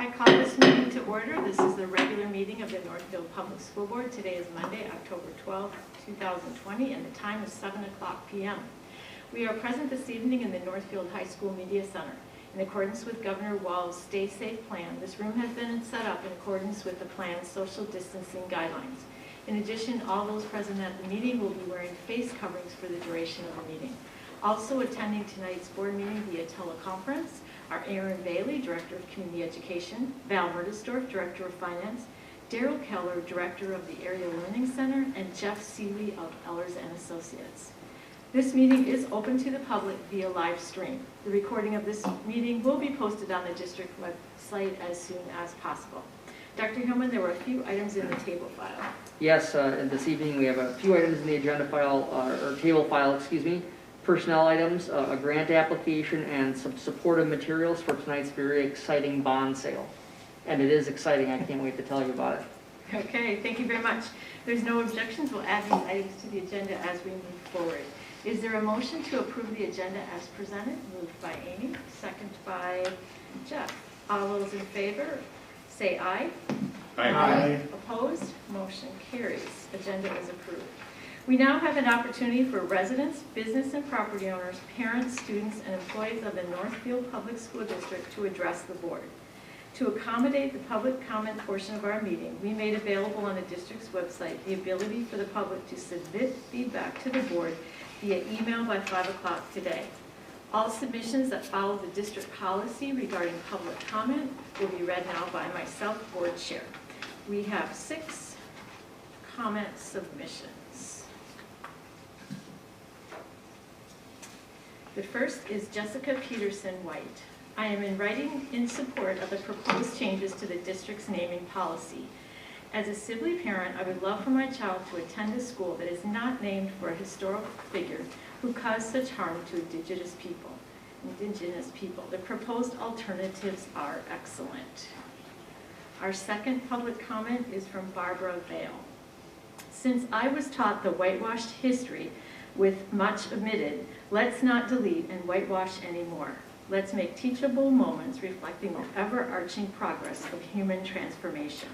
I call this meeting to order. This is the regular meeting of the Northfield Public School Board. Today is Monday, October 12, 2020, and the time is 7:00 p.m. We are present this evening in the Northfield High School Media Center. In accordance with Governor Wall's Stay Safe plan, this room has been set up in accordance with the plan's social distancing guidelines. In addition, all those present at the meeting will be wearing face coverings for the duration of the meeting. Also attending tonight's board meeting via teleconference are Aaron Bailey, Director of Community Education, Val Murdesdorf, Director of Finance, Daryl Keller, Director of the Area Learning Center, and Jeff Seeley of Ellers and Associates. This meeting is open to the public via live stream. The recording of this meeting will be posted on the district website as soon as possible. Dr. Hillman, there were a few items in the table file. Yes, this evening we have a few items in the agenda file, or table file, excuse me. Personnel items, a grant application, and some supportive materials for tonight's very exciting bond sale. And it is exciting. I can't wait to tell you about it. Okay, thank you very much. There's no objections. We'll add these items to the agenda as we move forward. Is there a motion to approve the agenda as presented? Moved by Amy, second by Jeff. All those in favor, say aye. Aye. Aye. Opposed? Motion carries. Agenda is approved. We now have an opportunity for residents, business and property owners, parents, students, and employees of the Northfield Public School District to address the board. To accommodate the public comment portion of our meeting, we made available on the district's website the ability for the public to submit feedback to the board via email by 5 o'clock today. All submissions that follow the district policy regarding public comment will be read now by myself, board chair. We have 6 comment submissions. The first is Jessica Peterson White. I am in writing in support of the proposed changes to the district's naming policy. As a Sibley parent, I would love for my child to attend a school that is not named for a historical figure who caused such harm to indigenous people. The proposed alternatives are excellent. Our second public comment is from Barbara Vale. Since I was taught the whitewashed history with much omitted, let's not delete and whitewash anymore. Let's make teachable moments reflecting the ever-arching progress of human transformation.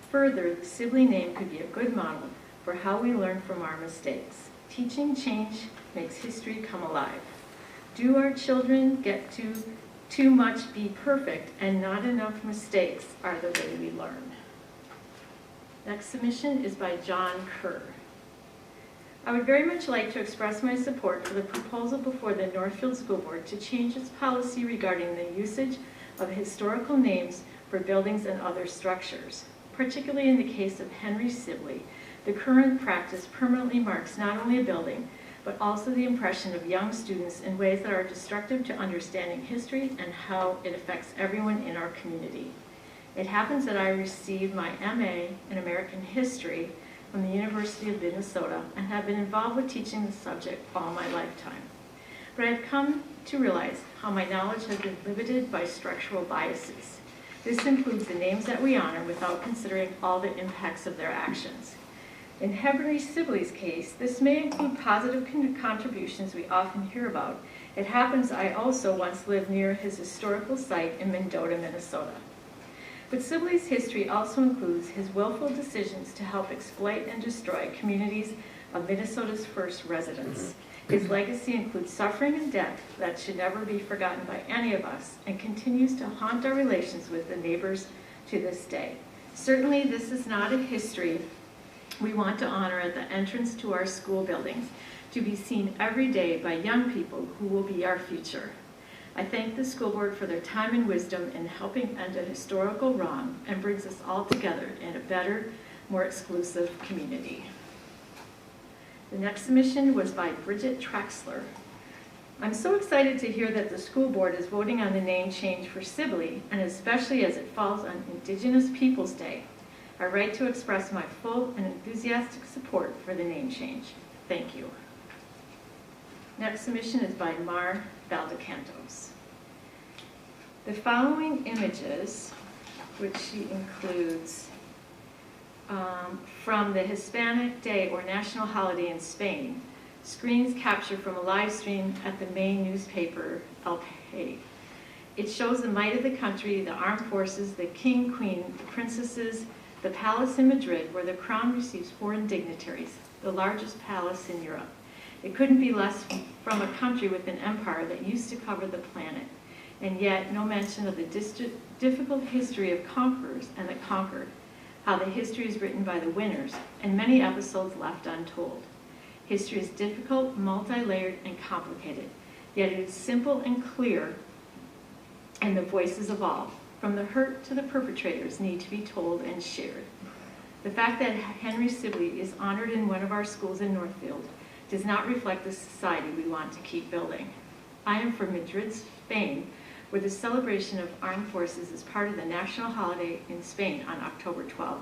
Further, the Sibley name could be a good model for how we learn from our mistakes. Teaching change makes history come alive. Do our children get to too much be perfect and not enough mistakes are the way we learn? Next submission is by John Kerr. I would very much like to express my support for the proposal before the Northfield School Board to change its policy regarding the usage of historical names for buildings and other structures. Particularly in the case of Henry Sibley, the current practice permanently marks not only a building, but also the impression of young students in ways that are destructive to understanding history and how it affects everyone in our community. It happens that I received my MA in American History from the University of Minnesota and have been involved with teaching the subject all my lifetime. But I've come to realize how my knowledge has been limited by structural biases. This includes the names that we honor without considering all the impacts of their actions. In Henry Sibley's case, this may include positive contributions we often hear about. It happens I also once lived near his historical site in Mendota, Minnesota. But Sibley's history also includes his willful decisions to help exploit and destroy communities of Minnesota's first residents. His legacy includes suffering and death that should never be forgotten by any of us and continues to haunt our relations with the neighbors to this day. Certainly, this is not a history we want to honor at the entrance to our school buildings, to be seen every day by young people who will be our future. I thank the school board for their time and wisdom in helping end a historical wrong and brings us all together in a better, more exclusive community. The next submission was by Bridget Traxler. I'm so excited to hear that the school board is voting on the name change for Sibley, and especially as it falls on Indigenous Peoples Day. I write to express my full and enthusiastic support for the name change. Thank you. Next submission is by Mar Valdecantos. The following images, which she includes from the Hispanic Day or national holiday in Spain, screens captured from a live stream at the main newspaper El País. It shows the might of the country, the armed forces, the king, queen, the princesses, the palace in Madrid, where the crown receives foreign dignitaries, the largest palace in Europe. It couldn't be less from a country with an empire that used to cover the planet, and yet no mention of the difficult history of conquerors and the conquered, how the history is written by the winners, and many episodes left untold. History is difficult, multi-layered, and complicated, yet it is simple and clear, and the voices of all, from the hurt to the perpetrators, need to be told and shared. The fact that Henry Sibley is honored in one of our schools in Northfield does not reflect the society we want to keep building. I am from Madrid, Spain, where the celebration of armed forces is part of the national holiday in Spain on October 12th.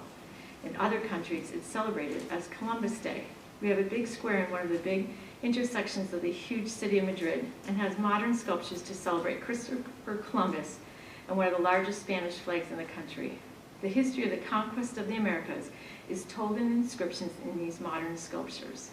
In other countries, it's celebrated as Columbus Day. We have a big square in one of the big intersections of the huge city of Madrid and has modern sculptures to celebrate Christopher Columbus and one of the largest Spanish flags in the country. The history of the conquest of the Americas is told in inscriptions in these modern sculptures.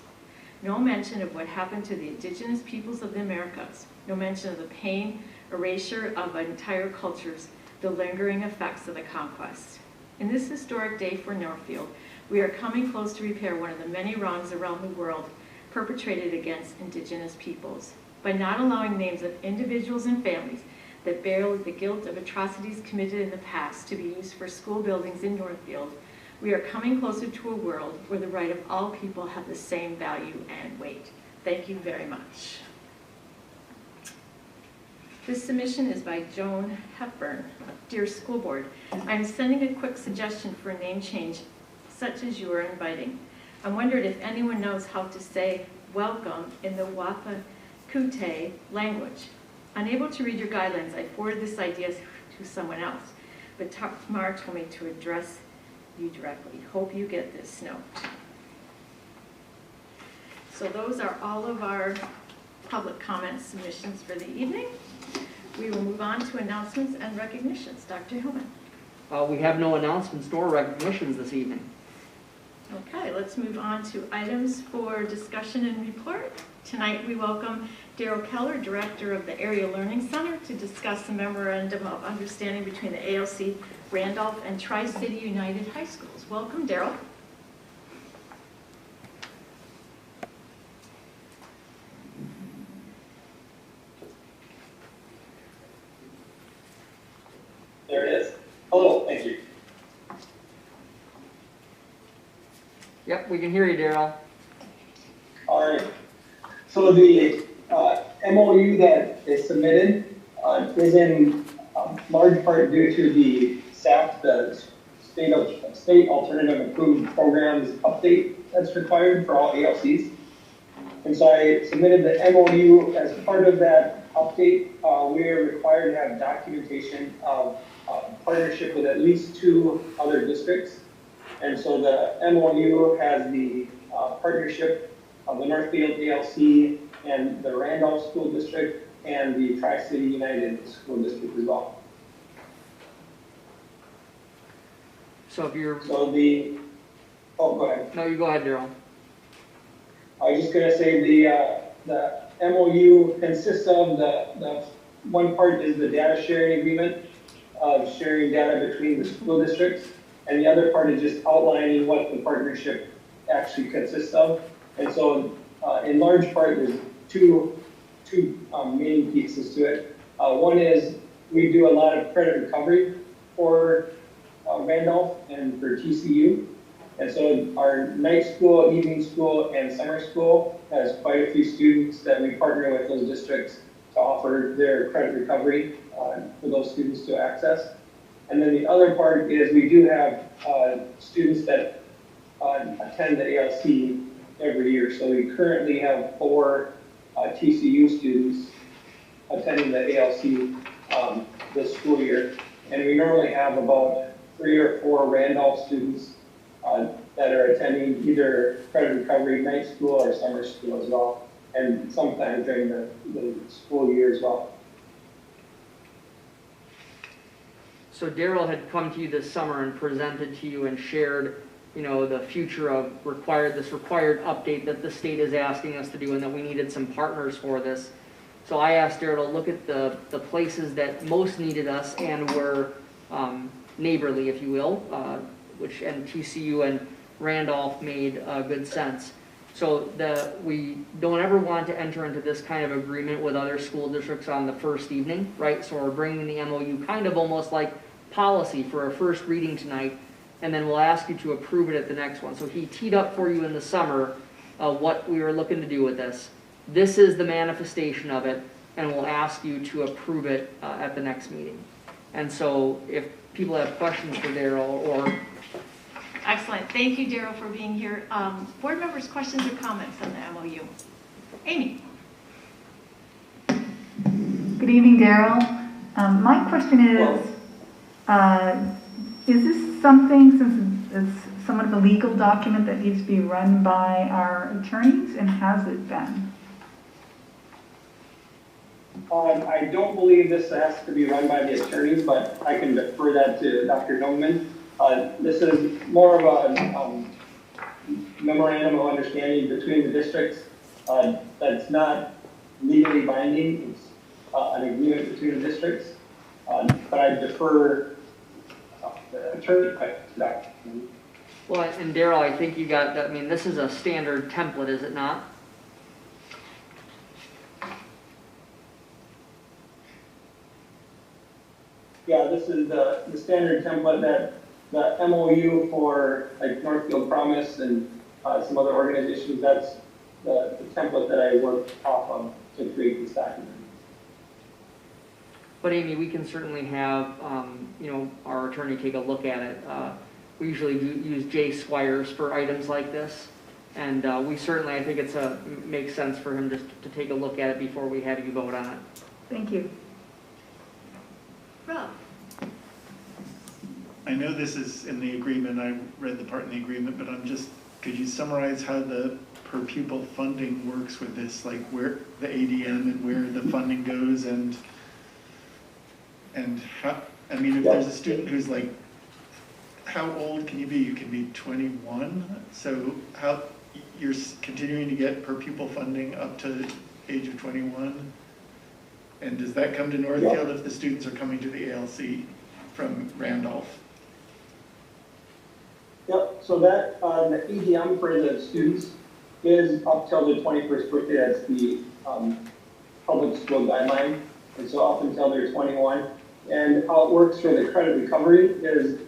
No mention of what happened to the indigenous peoples of the Americas. No mention of the pain, erasure of entire cultures, the lingering effects of the conquest. In this historic day for Northfield, we are coming close to repair one of the many wrongs around the world perpetrated against indigenous peoples. By not allowing names of individuals and families that bear the guilt of atrocities committed in the past to be used for school buildings in Northfield, we are coming closer to a world where the right of all people have the same value and weight. Thank you very much. This submission is by Joan Hepburn. Dear School Board, I am sending a quick suggestion for a name change such as you are inviting. I wondered if anyone knows how to say welcome in the Wapakute language. Unable to read your guidelines, I forwarded this idea to someone else, but Tamar told me to address you directly. Hope you get this note. So those are all of our public comment submissions for the evening. We will move on to announcements and recognitions. Dr. Hillman. We have no announcements nor recognitions this evening. Okay, let's move on to items for discussion and report. Tonight we welcome Daryl Keller, Director of the Area Learning Center, to discuss the memorandum of understanding between the ALC, Randolph, and Tri-City United High Schools. Welcome, Daryl. There it is. Hello, thank you. Yep, we can hear you, Daryl. All right. So the MOU that is submitted is in large part due to the SAP, the State Alternative Approved Programs update that's required for all ALCs. And so I submitted the MOU as part of that update. We are required to have documentation of partnership with at least 2 other districts. And so the MOU has the partnership of the Northfield ALC and the Randolph School District and the Tri-City United School District as well. So if you're... So the, oh, go ahead. No, you go ahead, Daryl. I was just gonna say the MOU consists of the one part is the data sharing agreement of sharing data between the school districts. And the other part is just outlining what the partnership actually consists of. And so in large part, there's two main pieces to it. One is we do a lot of credit recovery for Randolph and for TCU. And so our night school, evening school, and summer school has quite a few students that we partner with those districts to offer their credit recovery for those students to access. And then the other part is we do have students that attend the ALC every year. So we currently have 4 TCU students attending the ALC this school year. And we normally have about 3 or 4 Randolph students that are attending either credit recovery, night school, or summer school as well. And sometimes during the school year as well. So Daryl had come to you this summer and presented to you and shared, you know, the future of this required update that the state is asking us to do and that we needed some partners for this. So I asked Daryl to look at the places that most needed us and were neighborly, if you will, and TCU and Randolph made good sense. So we don't ever want to enter into this kind of agreement with other school districts on the first evening, right? So we're bringing the MOU kind of almost like policy for a first reading tonight, and then we'll ask you to approve it at the next one. So he teed up for you in the summer what we were looking to do with this. This is the manifestation of it, and we'll ask you to approve it at the next meeting. And so if people have questions for Daryl or... Excellent. Thank you, Daryl, for being here. Board members, questions or comments on the MOU? Amy. Good evening, Daryl. My question is this something, since it's somewhat of a legal document, that needs to be run by our attorneys, and has it been? I don't believe this has to be run by the attorneys, but I can defer that to Dr. Noman. This is more of a memorandum of understanding between the districts that's not legally binding. It's an agreement between the districts, but I defer the attorney to Dr. Noman. Well, and Daryl, I think you got, I mean, this is a standard template, is it not? Yeah, this is the standard template that the MOU for like Northfield Promise and some other organizations, that's the template that I worked off of to create this document. But Amy, we can certainly have, our attorney take a look at it. We usually use Jay Squires for items like this. And we certainly, I think makes sense for him just to take a look at it before we have you vote on it. Thank you. Rob. I know this is in the agreement, I read the part in the agreement, but could you summarize how the per pupil funding works with this, like where the ADM and where the funding goes and how, I mean, if there's a student who's like, how old can you be? You can be 21, so how, you're continuing to get per pupil funding up to the age of 21? And does that come to Northfield if the students are coming to the ALC from Randolph? Yep, so that the ADM for the students is up till the 21st birthday. That's the public school guideline. And so up until they're 21. And how it works for the credit recovery is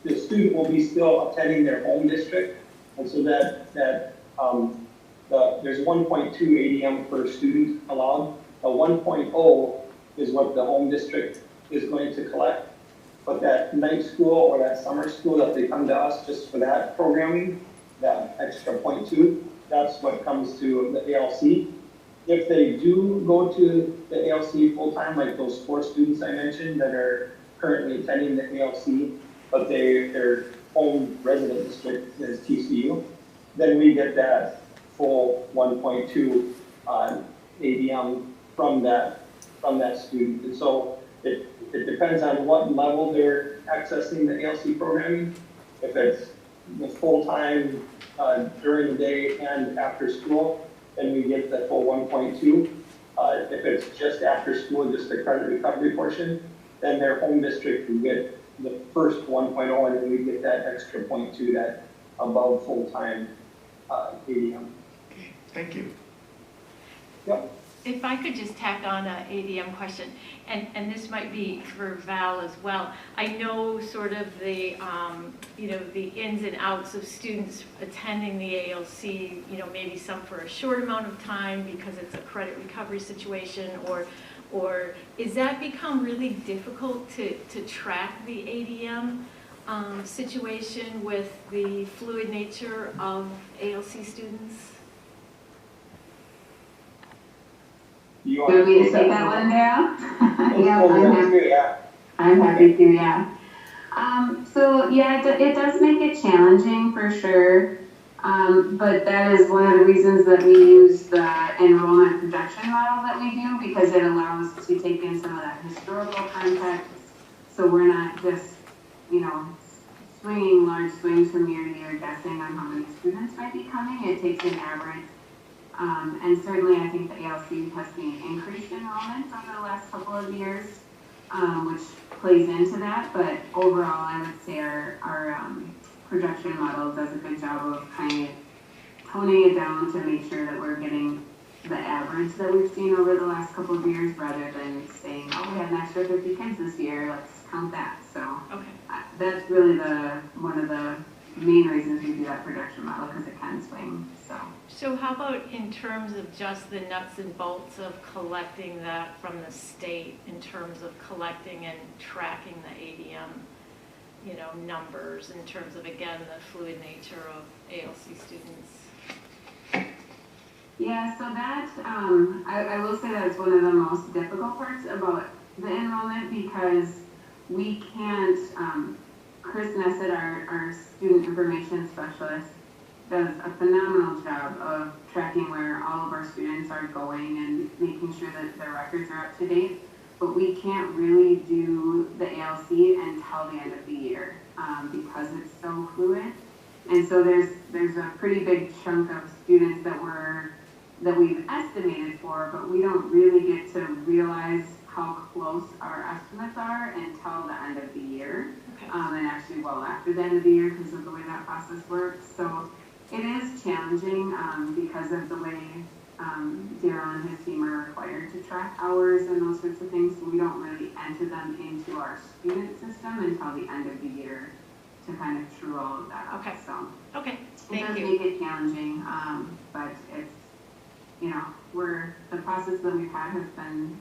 the student will be still attending their home district. And so there's 1.2 ADM per student allowed. A 1.0 is what the home district is going to collect. But that night school or that summer school that they come to us just for that programming, that extra 0.2, that's what comes to the ALC. If they do go to the ALC full-time, like those 4 students I mentioned that are currently attending the ALC, but their home resident district is TCU, then we get that full 1.2 ADM from that student. And so it depends on what level they're accessing the ALC programming. If it's full-time during the day and after school, then we get the full 1.2. If it's just after school, just the credit recovery portion, then their home district will get the first 1.0, and then we get that extra 0.2, that above full-time ADM. Okay, thank you. Yep. If I could just tack on an ADM question, and this might be for Val as well. I know sort of the, the ins and outs of students attending the ALC, maybe some for a short amount of time because it's a credit recovery situation, or is that become really difficult to track the ADM situation with the fluid nature of ALC students? You want me to take that one now? I'm happy to, yeah. So yeah, it does make it challenging for sure. But that is one of the reasons that we use the enrollment projection model that we do, because it allows us to take in some of that historical context. So we're not just, swinging large swings from year to year guessing on how many students might be coming. It takes an average And certainly I think the ALC has seen increased enrollment over the last couple of years, which plays into that. But overall, I would say our projection model does a good job of kind of toning it down to make sure that we're getting the average that we've seen over the last couple of years, rather than saying, oh, we had an extra 50 kids this year, let's count that. So Okay. that's really one of the main reasons we do that projection model, because it can swing. So how about in terms of just the nuts and bolts of collecting that from the state, in terms of collecting and tracking the ADM, numbers, in terms of, again, the fluid nature of ALC students? Yeah, so that, I will say that's one of the most difficult parts about the enrollment, because we can't, Chris Nessett, our student information specialist, does a phenomenal job of tracking where all of our students are going and making sure that their records are up to date. But we can't really do the ALC until the end of the year, because it's so fluid. And so there's a pretty big chunk of students that we've estimated for, but we don't really get to realize how close our estimates are until the end of the year. Okay. And actually well after the end of the year, because of the way that process works. So it is challenging because of the way Daryl and his team are required to track hours and those sorts of things. So we don't really enter them into our student system until the end of the year to kind of true all of that up. Okay. So Okay, it does thank you. make it challenging, but it's, the process that we've had has been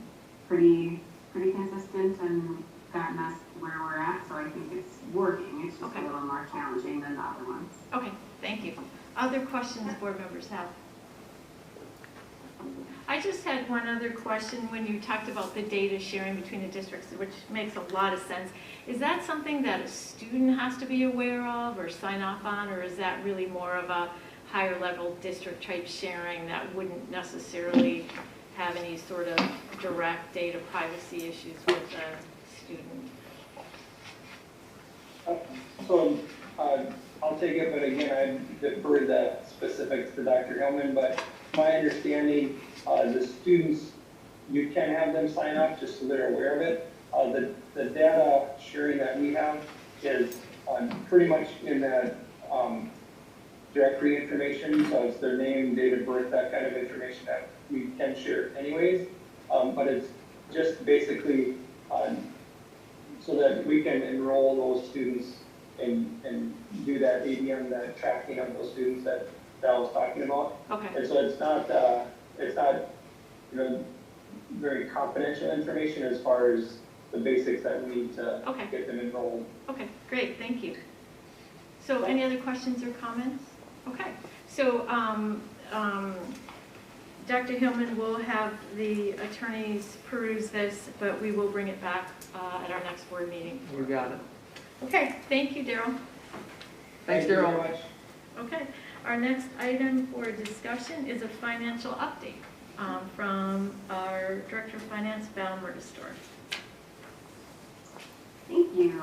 pretty consistent and gotten us where we're at. So I think it's working. It's just Okay. a little more challenging than the other ones. Okay, thank you. Other questions board members have? I just had one other question when you talked about the data sharing between the districts, which makes a lot of sense. Is that something that a student has to be aware of or sign off on, or is that really more of a higher level district type sharing that wouldn't necessarily have any sort of direct data privacy issues with the student? So I'll take it, but again, I defer the specifics to Dr. Hillman, but my understanding, the students, you can have them sign up just so they're aware of it. The data sharing that we have is pretty much in that directory information, so it's their name, date of birth, that kind of information that we can share anyways. But it's just basically so that we can enroll those students and do that ADM, that tracking of those students that I was talking about. Okay. And so it's not very confidential information as far as the basics that we need to Okay. get them enrolled. Okay, great, thank you. So any other questions or comments? Okay, so Dr. Hillman will have the attorneys peruse this, but we will bring it back at our next board meeting. You got it. Okay, thank you, Daryl. Thanks, Thank you very Daryl. much. Okay, our next item for discussion is a financial update from our Director of Finance, Val Murdestor. Thank you.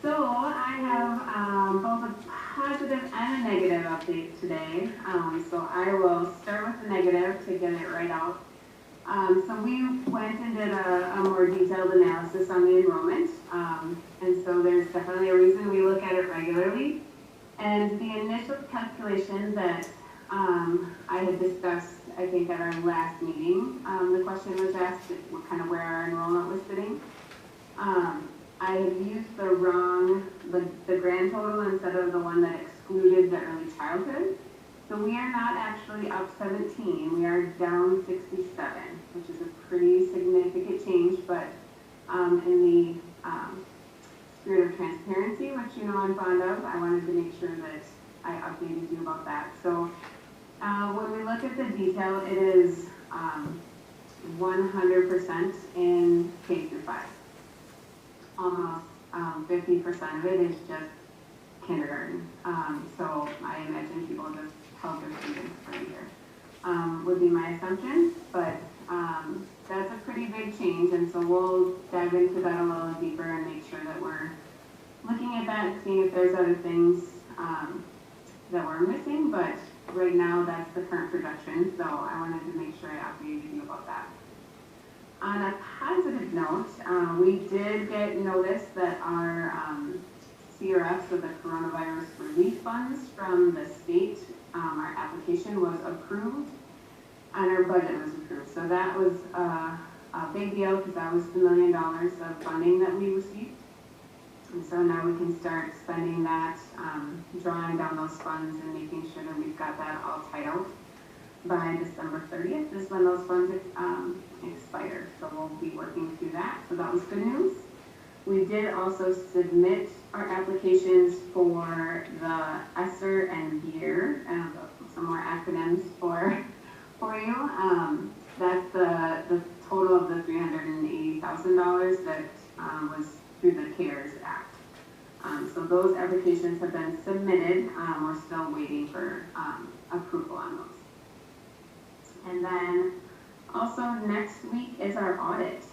So I have both a positive and a negative update today. So I will start with the negative to get it right out. So we went and did a more detailed analysis on the enrollment. And so there's definitely a reason we look at it regularly. And the initial calculation that I had discussed, I think, at our last meeting, the question was asked what kind of where our enrollment was sitting. I had used the grand total instead of the one that excluded the early childhood. So we are not actually up 17, we are down 67, which is a pretty significant change, but in the spirit of transparency, which you know I'm fond of, I wanted to make sure that I updated you about that. So when we look at the detail, it is 100% in K through 5. Almost 50% of it is just kindergarten. So I imagine people just help their students for a year, would be my assumption, but that's a pretty big change, and so we'll dive into that a little deeper and make sure that we're looking at that and seeing if there's other things that we're missing, but right now, that's the current projection, so I wanted to make sure I updated you about that. On a positive note, we did get notice that our CRF, so the coronavirus relief funds from the state, our application was approved and our budget was approved. So that was a big deal because that was the $1 million of funding that we received. And so now we can start spending that, drawing down those funds and making sure that we've got that all tied out by December 30th is when those funds expire. So we'll be working through that. So that was good news. We did also submit our applications for the ESSER and BEER, some more acronyms for you. That's the total of the $380,000 that was through the CARES Act. So those applications have been submitted. We're still waiting for approval on those. And then also next week is our audit.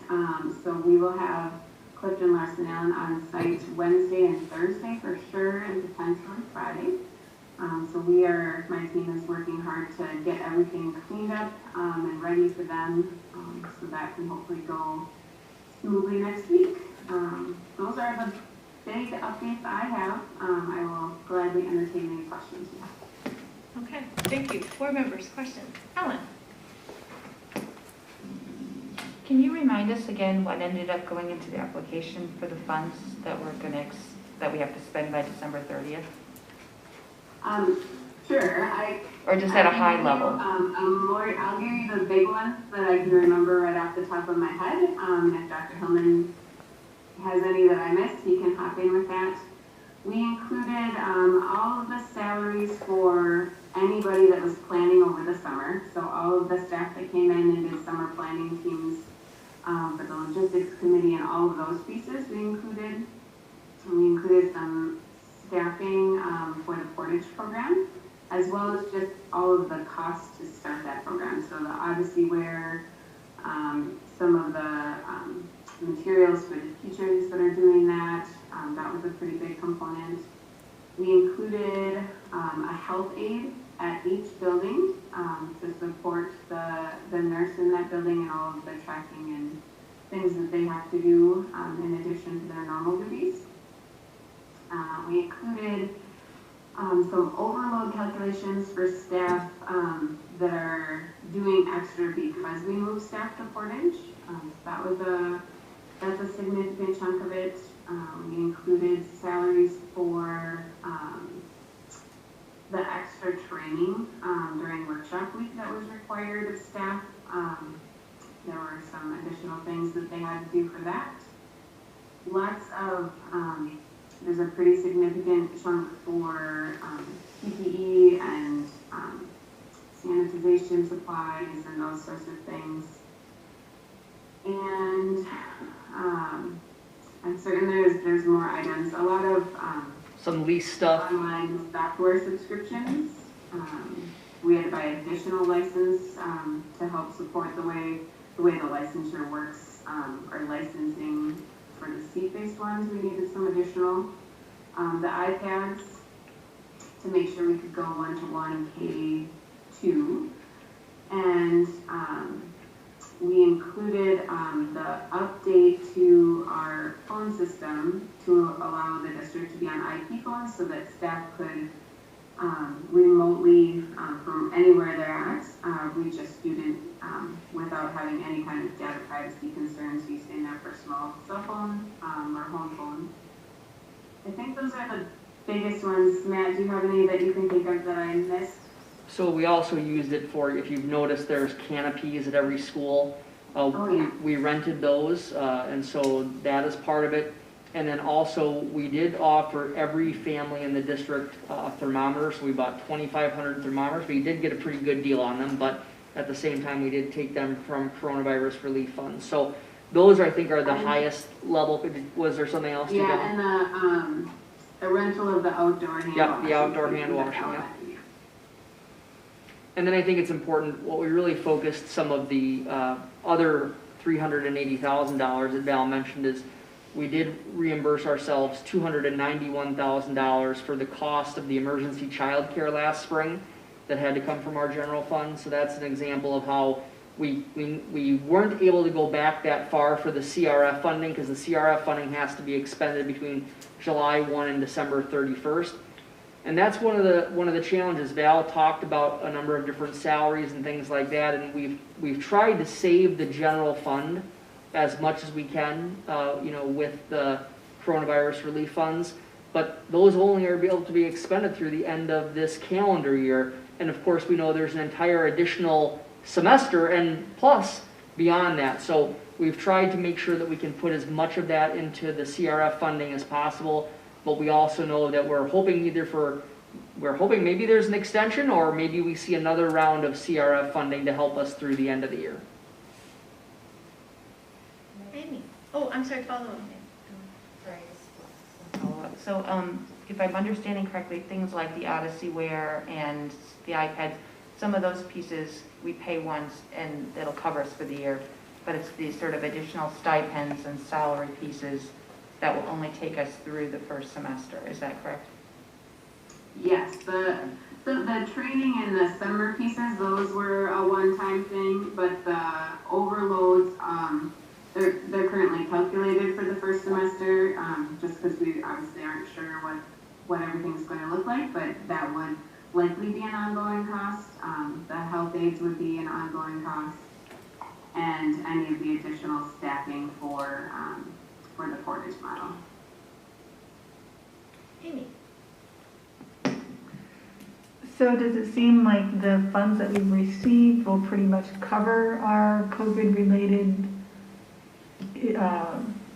So we will have Clifton Larson Allen on site Wednesday and Thursday for sure, and potentially Friday. So my team is working hard to get everything cleaned up and ready for them, so that can hopefully go smoothly next week. Those are the big updates I have. I will gladly entertain any questions you have. Okay, thank you. Board members, questions? Ellen? Can you remind us again what ended up going into the application for the funds that that we have to spend by December 30th? Sure. Or just at a high level? I'll give you the big ones that I can remember right off the top of my head. If Dr. Hillman has any that I missed, he can hop in with that. We included all of the salaries for anybody that was planning over the summer. So all of the staff that came in and did summer planning teams, for the logistics committee and all of those pieces we included. And we included some staffing for the Portage program, as well as just all of the costs to start that program. So the Odyssey wear, some of the materials for the teachers that are doing that, that was a pretty big component. We included a health aide at each building to support the nurse in that building and all of the tracking and things that they have to do in addition to their normal duties. We included some overload calculations for staff that are doing extra because we moved staff to Portage. That's a significant chunk of it. We included salaries for the extra training during workshop week that was required of staff. There were some additional things that they had to do for that. Lots of, there's a pretty significant chunk for PPE and sanitization supplies and those sorts of things. And I'm certain there's more items. A lot of Some lease stuff. online software subscriptions. We had to buy additional license to help support the way the licensure works, or licensing for the seat-based ones. We needed some additional. The iPads to make sure we could go one-to-one K2, and we included the update to our phone system to allow the district to be on IP phones so that staff could remotely, from anywhere they're at, reach a student without having any kind of data privacy concerns using their personal cell phone or home phone. I think those are the biggest ones. Matt, do you have any that you can think of that I missed? So we also used it for, if you've noticed, there's canopies at every school. Yeah. We rented those, and so that is part of it. And then also, we did offer every family in the district a thermometer, so we bought 2,500 thermometers. We did get a pretty good deal on them, but at the same time, we did take them from coronavirus relief funds. So those, I think, are the highest level. Was there something else? Yeah, and the rental of the outdoor hand Yep, washing. the outdoor hand washing, yeah. And then I think it's important, what we really focused some of the other $380,000 that Val mentioned is we did reimburse ourselves $291,000 for the cost of the emergency child care last spring. that had to come from our general fund. So that's an example of how we weren't able to go back that far for the CRF funding, because the CRF funding has to be expended between July 1 and December 31st. And that's one of the challenges. Val talked about a number of different salaries and things like that, and we've tried to save the general fund as much as we can, with the coronavirus relief funds. But those only are able to be expended through the end of this calendar year. And of course, we know there's an entire additional semester and plus beyond that. So we've tried to make sure that we can put as much of that into the CRF funding as possible. But we also know that we're hoping maybe there's an extension, or maybe we see another round of CRF funding to help us through the end of the year. Amy? Oh, I'm sorry, follow up. So, if I'm understanding correctly, things like the Odyssey Wear and the iPads, some of those pieces we pay once and it'll cover us for the year, but it's these sort of additional stipends and salary pieces that will only take us through the first semester. Is that correct? Yes, the training and the summer pieces, those were a one-time thing, but the overloads, they're currently calculated for the first semester, just because we obviously aren't sure what everything's going to look like, but that would likely be an ongoing cost. The health aides would be an ongoing cost, and any of the additional staffing for the Portage model. Amy? So does it seem like the funds that we've received will pretty much cover our COVID-related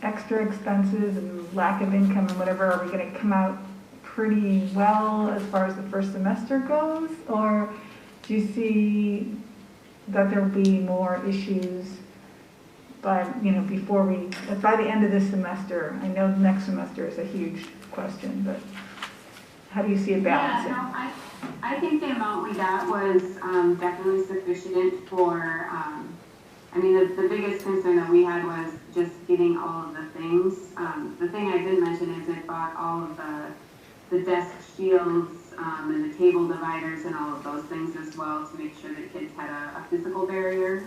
extra expenses and lack of income and whatever? Are we going to come out pretty well as far as the first semester goes? Or do you see that there will be more issues by the end of this semester? I know the next semester is a huge question, but how do you see it balancing? Yeah, no, I think the amount we got was definitely sufficient for, the biggest concern that we had was just getting all of the things. The thing I did mention is it bought all of the desk shields and the table dividers and all of those things as well to make sure that kids had a physical barrier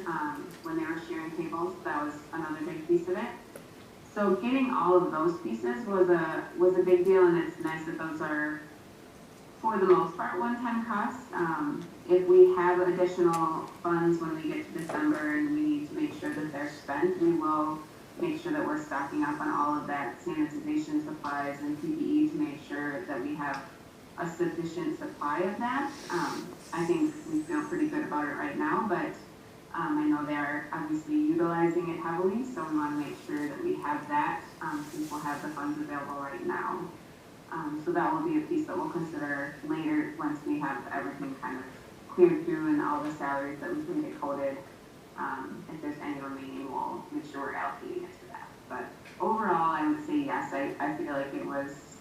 when they were sharing tables. That was another big piece of it. So getting all of those pieces was a big deal, and it's nice that those are, for the most part, one-time costs. If we have additional funds when we get to December and we need to make sure that they're spent, we will make sure that we're stocking up on all of that sanitization supplies and PPE to make sure that we have a sufficient supply of that. I think we feel pretty good about it right now, but I know they are obviously utilizing it heavily, so we want to make sure that we have that since we'll have the funds available right now. So that will be a piece that we'll consider later once we have everything kind of cleared through and all the salaries that we can get coded. If there's any remaining, we'll make sure we're allocating it to that. But overall, I would say yes. I feel like it was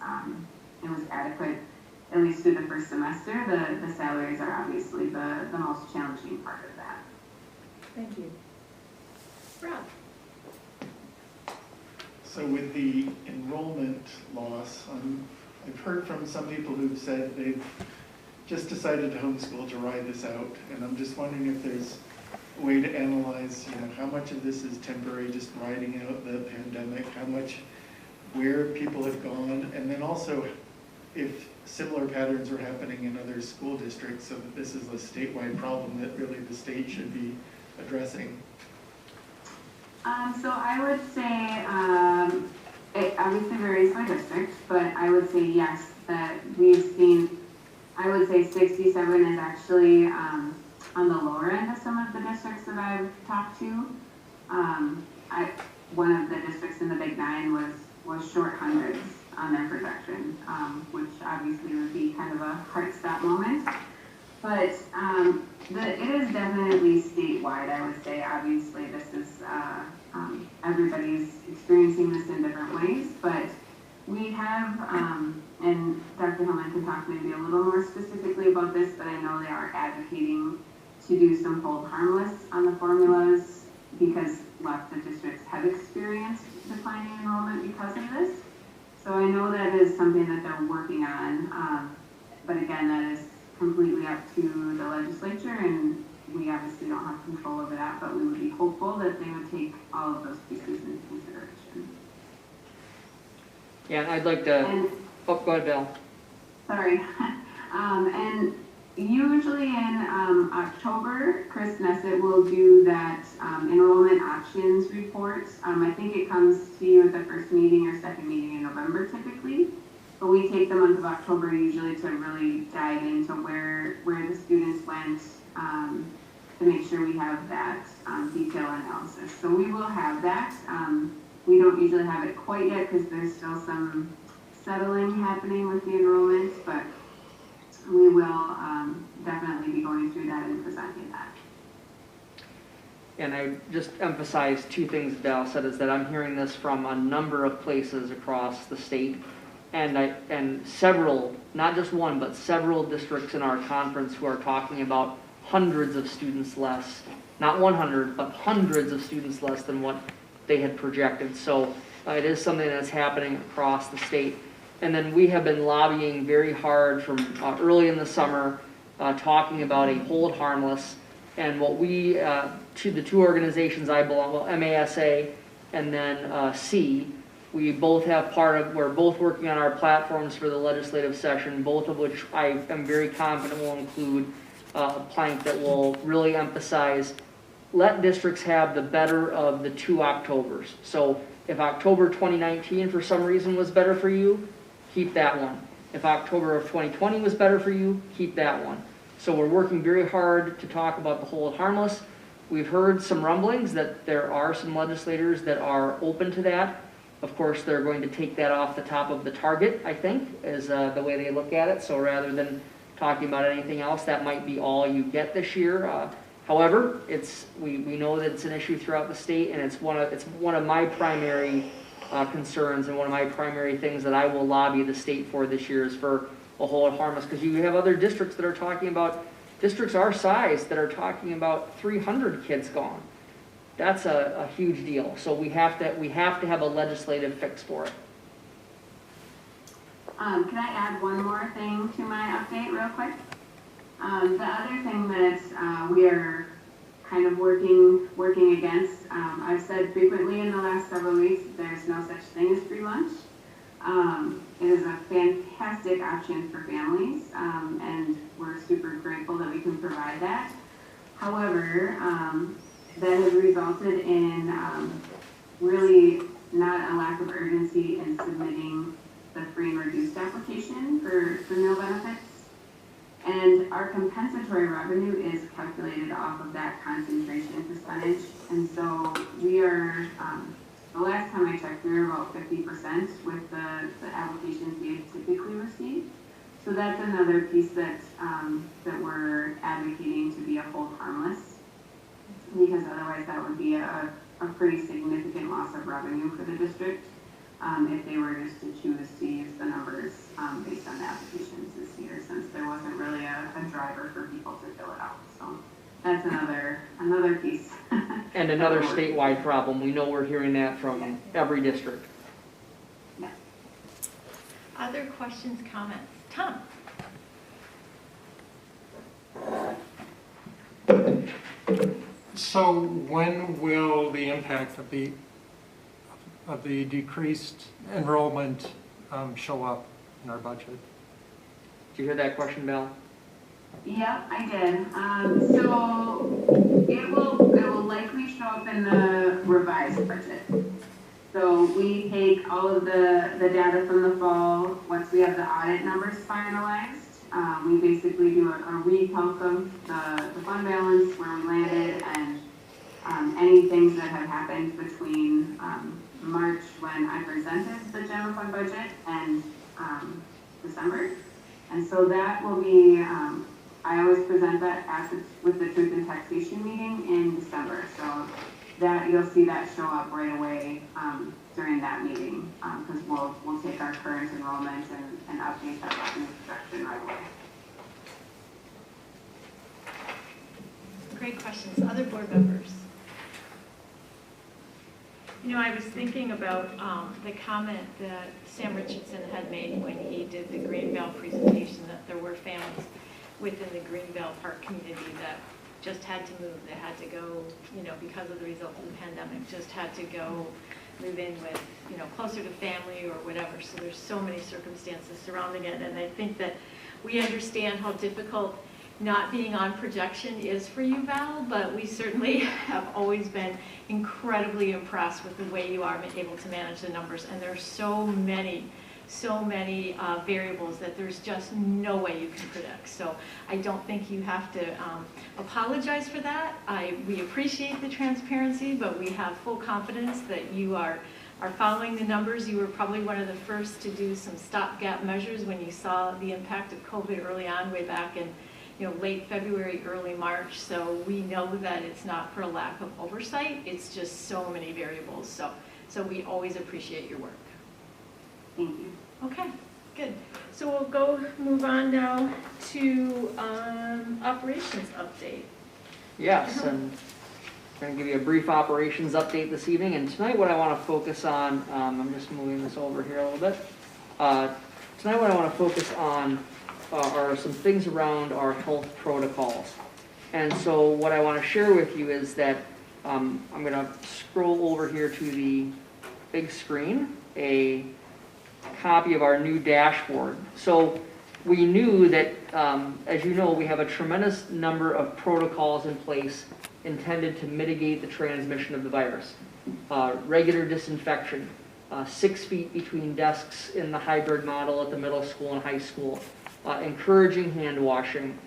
adequate, at least through the first semester. The salaries are obviously the most challenging part of that. Thank you. Rob? So with the enrollment loss, I've heard from some people who've said they've just decided to homeschool to ride this out, and I'm just wondering if there's a way to analyze, how much of this is temporary, just riding out the pandemic, how much, where people have gone, and then also if similar patterns are happening in other school districts, so that this is a statewide problem that really the state should be addressing. So I would say, it obviously varies by district, but I would say yes, that we've seen, I would say 67 is actually on the lower end of some of the districts that I've talked to. One of the districts in the Big Nine was short hundreds on their projection, which obviously would be kind of a heart stop moment. But it is definitely statewide, I would say. Obviously, this is, everybody's experiencing this in different ways, but we have, and Dr. Hillman can talk maybe a little more specifically about this, but I know they are advocating to do some hold harmless on the formulas because lots of districts have experienced declining enrollment because of this. So I know that is something that they're working on, but again, that is completely up to the legislature, and we obviously don't have control over that, but we would be hopeful that they would take all of those pieces into consideration. Yeah, and I'd like to, And oh, go ahead, Val. sorry. And usually in October, Chris Nessett will do that enrollment options report. I think it comes to you at the first meeting or second meeting in November typically. But we take the month of October usually to really dive into where the students went to make sure we have that detailed analysis. So we will have that. We don't usually have it quite yet because there's still some settling happening with the enrollment, but we will definitely be going through that and presenting that. And I would just emphasize two things Val said, is that I'm hearing this from a number of places across the state, and several, not just one, but several districts in our conference who are talking about hundreds of students less, not 100, but hundreds of students less than what they had projected. So it is something that's happening across the state. And then we have been lobbying very hard from early in the summer, talking about a hold harmless. And what we, to the two organizations I belong, well, MASA and then C, we both have we're both working on our platforms for the legislative session, both of which I am very confident will include a plank that will really emphasize, let districts have the better of the two Octobers. So if October 2019 for some reason was better for you, keep that one. If October of 2020 was better for you, keep that one. So we're working very hard to talk about the hold harmless. We've heard some rumblings that there are some legislators that are open to that. Of course, they're going to take that off the top of the target, I think, is the way they look at it. So rather than talking about anything else, that might be all you get this year. However, we know that it's an issue throughout the state, and it's one of my primary concerns, and one of my primary things that I will lobby the state for this year is for a hold harmless, because you have other districts that are talking about, districts our size that are talking about 300 kids gone. That's a huge deal. So we have to have a legislative fix for it. Can I add one more thing to my update real quick? The other thing that we are kind of working against, I've said frequently in the last several weeks, there's no such thing as free lunch. It is a fantastic option for families, and we're super grateful that we can provide that. However, that has resulted in really not a lack of urgency in submitting the free and reduced application for meal benefits. And our compensatory revenue is calculated off of that concentration percentage. And so we are, the last time I checked, we were about 50% with the applications we had typically received. So that's another piece that we're advocating to be a hold harmless, because otherwise that would be a pretty significant loss of revenue for the district if they were just to choose to use the numbers based on the applications this year, since there wasn't really a driver for people to fill it out. So that's another piece. And another statewide problem. We know we're hearing that from every district. Yeah. Other questions, comments? Tom? So when will the impact of the decreased enrollment show up in our budget? Did you hear that question, Val? Yep, I did. So it will likely show up in the revised budget. So we take all of the data from the fall. Once we have the audit numbers finalized, we basically do a recalc of the fund balance, where we landed, and any things that have happened between March, when I presented the general fund budget, and December. And so that will be, I always present that with the Truth and Taxation meeting in December. So that you'll see that show up right away during that meeting, because we'll take our current enrollment and update that revenue projection right away. Great questions. Other board members? You know, I was thinking about the comment that Sam Richardson had made when he did the Greenbelt presentation, that there were families. within the Greenville Park community that just had to move, that had to go, because of the result of the pandemic, just had to go move in with, closer to family or whatever. So there's so many circumstances surrounding it. And I think that we understand how difficult not being on projection is for you, Val, but we certainly have always been incredibly impressed with the way you are able to manage the numbers. And there's so many variables that there's just no way you can predict. So I don't think you have to apologize for that. We appreciate the transparency, but we have full confidence that you are following the numbers. You were probably one of the first to do some stopgap measures when you saw the impact of COVID early on, way back in late February, early March. So we know that it's not for a lack of oversight. It's just so many variables. So we always appreciate your work. Thank you. Okay, good. So we'll move on now to operations update. Yes, and I'm going to give you a brief operations update this evening. And tonight what I want to focus on, I'm just moving this over here a little bit. Tonight what I want to focus on are some things around our health protocols. And so what I want to share with you is that I'm going to scroll over here to the big screen, a copy of our new dashboard. So we knew that, as you know, we have a tremendous number of protocols in place intended to mitigate the transmission of the virus. Regular disinfection, 6 feet between desks in the hybrid model at the middle school and high school, encouraging hand washing,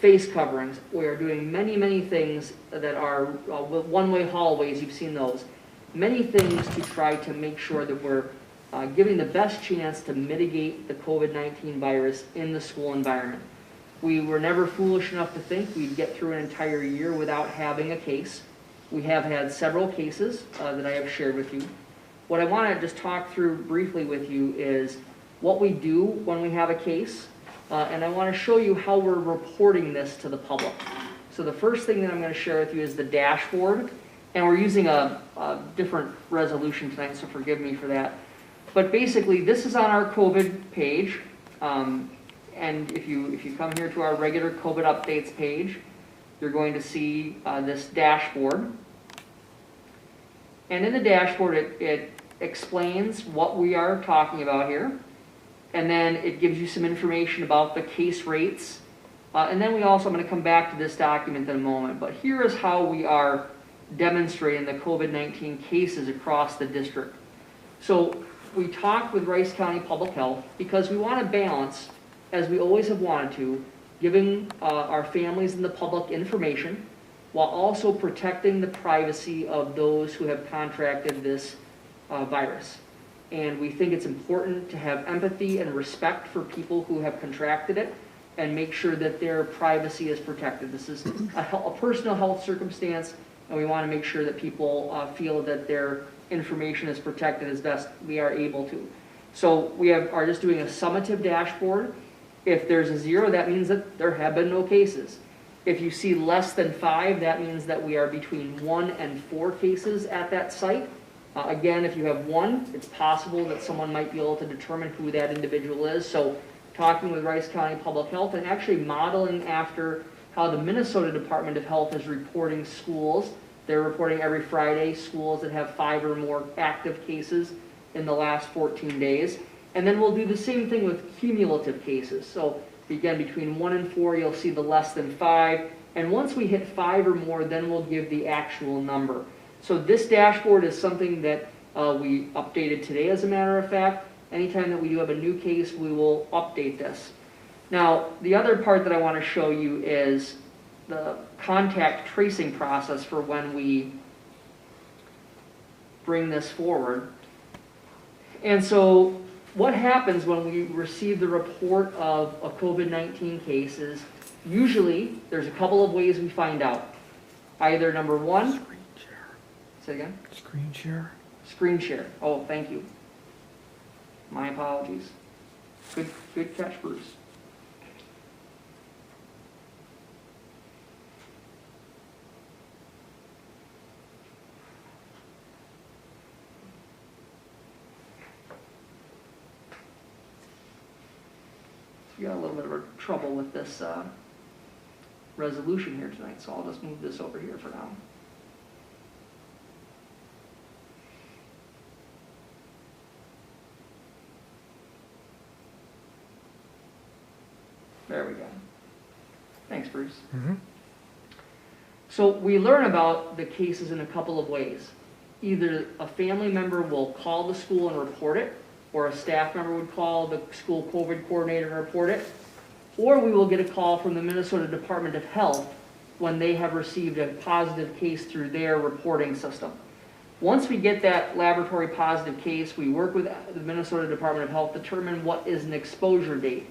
face coverings. We are doing many things that are one-way hallways, you've seen those. Many things to try to make sure that we're giving the best chance to mitigate the COVID-19 virus in the school environment. We were never foolish enough to think we'd get through an entire year without having a case. We have had several cases that I have shared with you. What I want to just talk through briefly with you is what we do when we have a case, and I want to show you how we're reporting this to the public. So the first thing that I'm going to share with you is the dashboard, and we're using a different resolution tonight, so forgive me for that. But basically, this is on our COVID page, and if you come here to our regular COVID updates page, you're going to see this dashboard. And in the dashboard, it explains what we are talking about here, and then it gives you some information about the case rates. And then I'm going to come back to this document in a moment, but here is how we are demonstrating the COVID-19 cases across the district. So we talked with Rice County Public Health because we want to balance, as we always have wanted to, giving our families and the public information while also protecting the privacy of those who have contracted this virus. And we think it's important to have empathy and respect for people who have contracted it and make sure that their privacy is protected. This is a personal health circumstance, and we want to make sure that people feel that their information is protected as best we are able to. So we are just doing a summative dashboard. If there's a 0, that means that there have been no cases. If you see less than 5, that means that we are between 1 and 4 cases at that site. Again, if you have 1, it's possible that someone might be able to determine who that individual is. So talking with Rice County Public Health and actually modeling after how the Minnesota Department of Health is reporting schools. They're reporting every Friday schools that have 5 or more active cases in the last 14 days. And then we'll do the same thing with cumulative cases. So again, between 1 and 4, you'll see the less than 5. And once we hit 5 or more, then we'll give the actual number. So this dashboard is something that we updated today, as a matter of fact. Anytime that we do have a new case, we will update this. Now, the other part that I want to show you is the contact tracing process for when we bring this forward. And so what happens when we receive the report of a COVID-19 case is usually there's a couple of ways we find out. Either number 1, Screen share. say again? Screen share. Screen share. Oh, thank you. My apologies. Good catch, Bruce. We got a little bit of trouble with this resolution here tonight, so I'll just move this over here for now. There we go. Thanks, Bruce. So we learn about the cases in a couple of ways. Either a family member will call the school and report it, or a staff member would call the school COVID coordinator and report it, or we will get a call from the Minnesota Department of Health when they have received a positive case through their reporting system. Once we get that laboratory positive case, we work with the Minnesota Department of Health to determine what is an exposure date.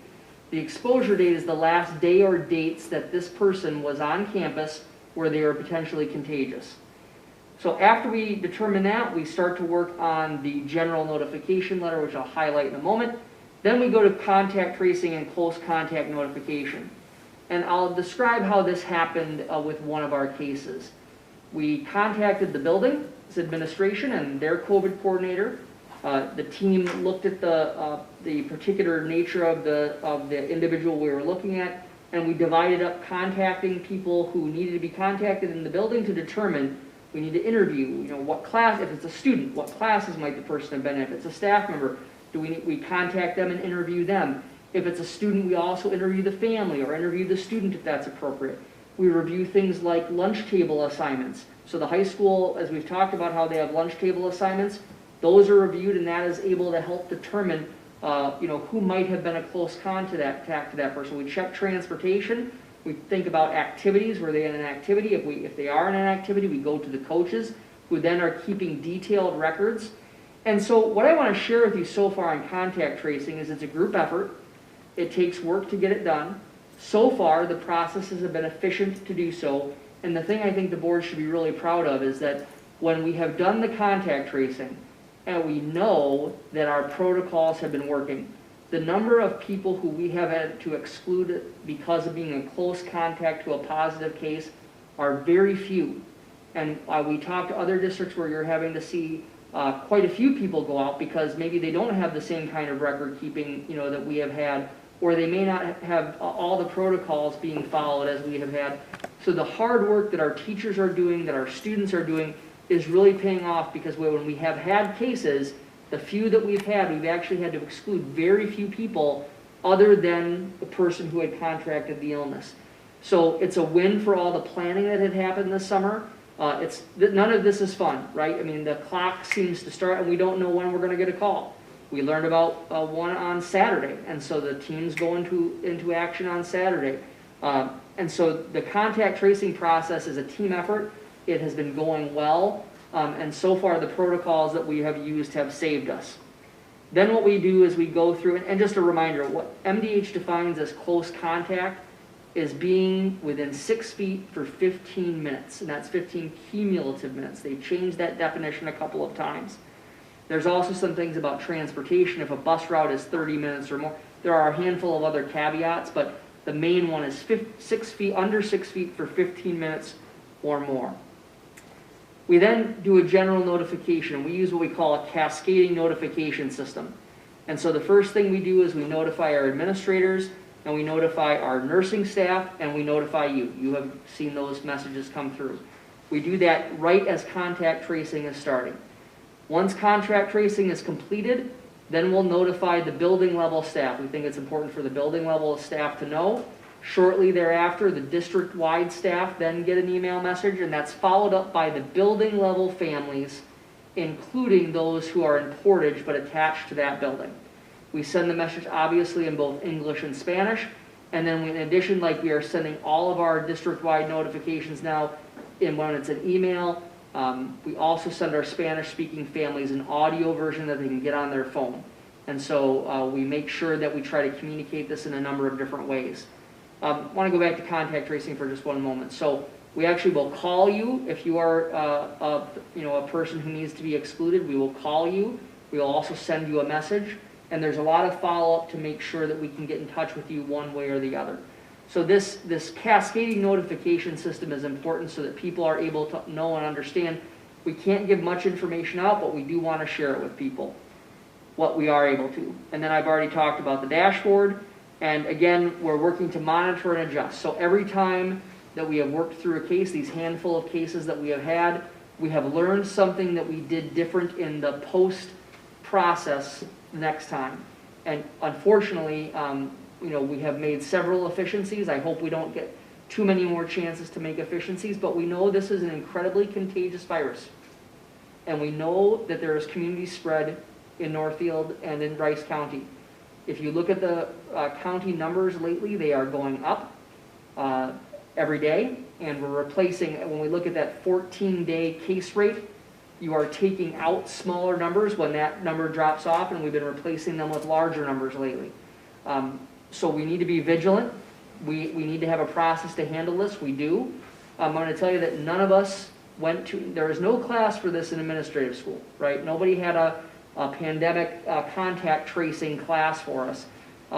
The exposure date is the last day or dates that this person was on campus where they are potentially contagious. So after we determine that, we start to work on the general notification letter, which I'll highlight in a moment. Then we go to contact tracing and close contact notification. And I'll describe how this happened with one of our cases. We contacted the building's administration and their COVID coordinator. The team looked at the particular nature of the individual we were looking at, and we divided up contacting people who needed to be contacted in the building to determine. We need to interview, what class, if it's a student, what classes might the person have been in? If it's a staff member, we contact them and interview them? If it's a student, we also interview the family or interview the student if that's appropriate. We review things like lunch table assignments. So the high school, as we've talked about how they have lunch table assignments, those are reviewed, and that is able to help determine who might have been a close contact to that person. We check transportation. We think about activities. Were they in an activity? If they are in an activity, we go to the coaches, who then are keeping detailed records. And so what I want to share with you so far on contact tracing is it's a group effort. It takes work to get it done. So far, the processes have been efficient to do so. And the thing I think the board should be really proud of is that when we have done the contact tracing, and we know that our protocols have been working, the number of people who we have had to exclude because of being in close contact to a positive case are very few. And we talk to other districts where you're having to see quite a few people go out because maybe they don't have the same kind of record keeping that we have had, or they may not have all the protocols being followed as we have had. So the hard work that our teachers are doing, that our students are doing, is really paying off, because when we have had cases, the few that we've had, we've actually had to exclude very few people other than the person who had contracted the illness. So it's a win for all the planning that had happened this summer. None of this is fun, right? I mean, the clock seems to start and we don't know when we're going to get a call. We learned about one on Saturday, and so the teams go into action on Saturday. And so the contact tracing process is a team effort. It has been going well, and so far the protocols that we have used have saved us. Then what we do is we go through, and just a reminder, what MDH defines as close contact is being within 6 feet for 15 minutes, and that's 15 cumulative minutes. They've changed that definition a couple of times. There's also some things about transportation. If a bus route is 30 minutes or more, there are a handful of other caveats, but the main one is under 6 feet for 15 minutes or more. We then do a general notification. We use what we call a cascading notification system. And so the first thing we do is we notify our administrators, and we notify our nursing staff, and we notify you. You have seen those messages come through. We do that right as contact tracing is starting. Once contact tracing is completed, then we'll notify the building level staff. We think it's important for the building level staff to know. Shortly thereafter, the district-wide staff then get an email message, and that's followed up by the building level families, including those who are in Portage but attached to that building. We send the message obviously in both English and Spanish, and then in addition, like we are sending all of our district-wide notifications now when it's an email, we also send our Spanish-speaking families an audio version that they can get on their phone. And so we make sure that we try to communicate this in a number of different ways. I want to go back to contact tracing for just one moment. So we actually will call you if you are a person who needs to be excluded. We will call you. We will also send you a message. And there's a lot of follow-up to make sure that we can get in touch with you one way or the other. So this cascading notification system is important so that people are able to know and understand. We can't give much information out, but we do want to share it with people, what we are able to. And then I've already talked about the dashboard. And again, we're working to monitor and adjust. So every time that we have worked through a case, these handful of cases that we have had, we have learned something that we did different in the post-process next time. And unfortunately, we have made several efficiencies. I hope we don't get too many more chances to make efficiencies, but we know this is an incredibly contagious virus. And we know that there is community spread in Northfield and in Rice County. If you look at the county numbers lately, they are going up every day, and we're replacing, when we look at that 14-day case rate, you are taking out smaller numbers when that number drops off, and we've been replacing them with larger numbers lately. So we need to be vigilant. We need to have a process to handle this. We do. I'm going to tell you that none of us went to, there is no class for this in administrative school, right? Nobody had a pandemic contact tracing class for us.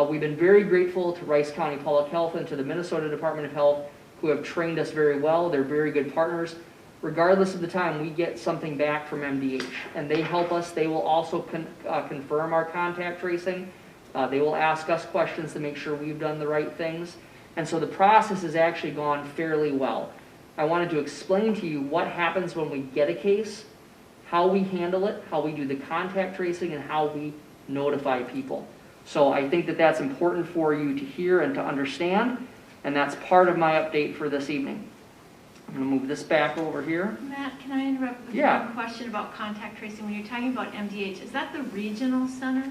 We've been very grateful to Rice County Public Health and to the Minnesota Department of Health, who have trained us very well. They're very good partners. Regardless of the time, we get something back from MDH, and they help us. They will also confirm our contact tracing. They will ask us questions to make sure we've done the right things. And so the process has actually gone fairly well. I wanted to explain to you what happens when we get a case, how we handle it, how we do the contact tracing, and how we notify people. So I think that that's important for you to hear and to understand, and that's part of my update for this evening. I'm going to move this back over here. Matt, can I interrupt with one question about contact tracing? When you're talking about MDH, is that the regional center?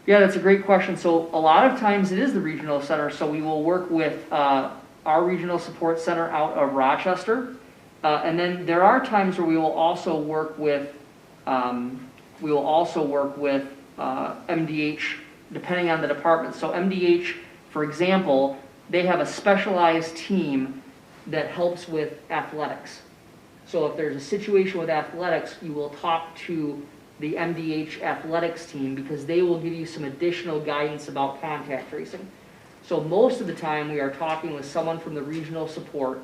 Yeah, that's a great question. So a lot of times it is the regional center. So we will work with our regional support center out of Rochester. And then there are times where we will also work with MDH, depending on the department. So MDH, for example, they have a specialized team that helps with athletics. So if there's a situation with athletics, you will talk to the MDH athletics team because they will give you some additional guidance about contact tracing. So most of the time we are talking with someone from the regional support.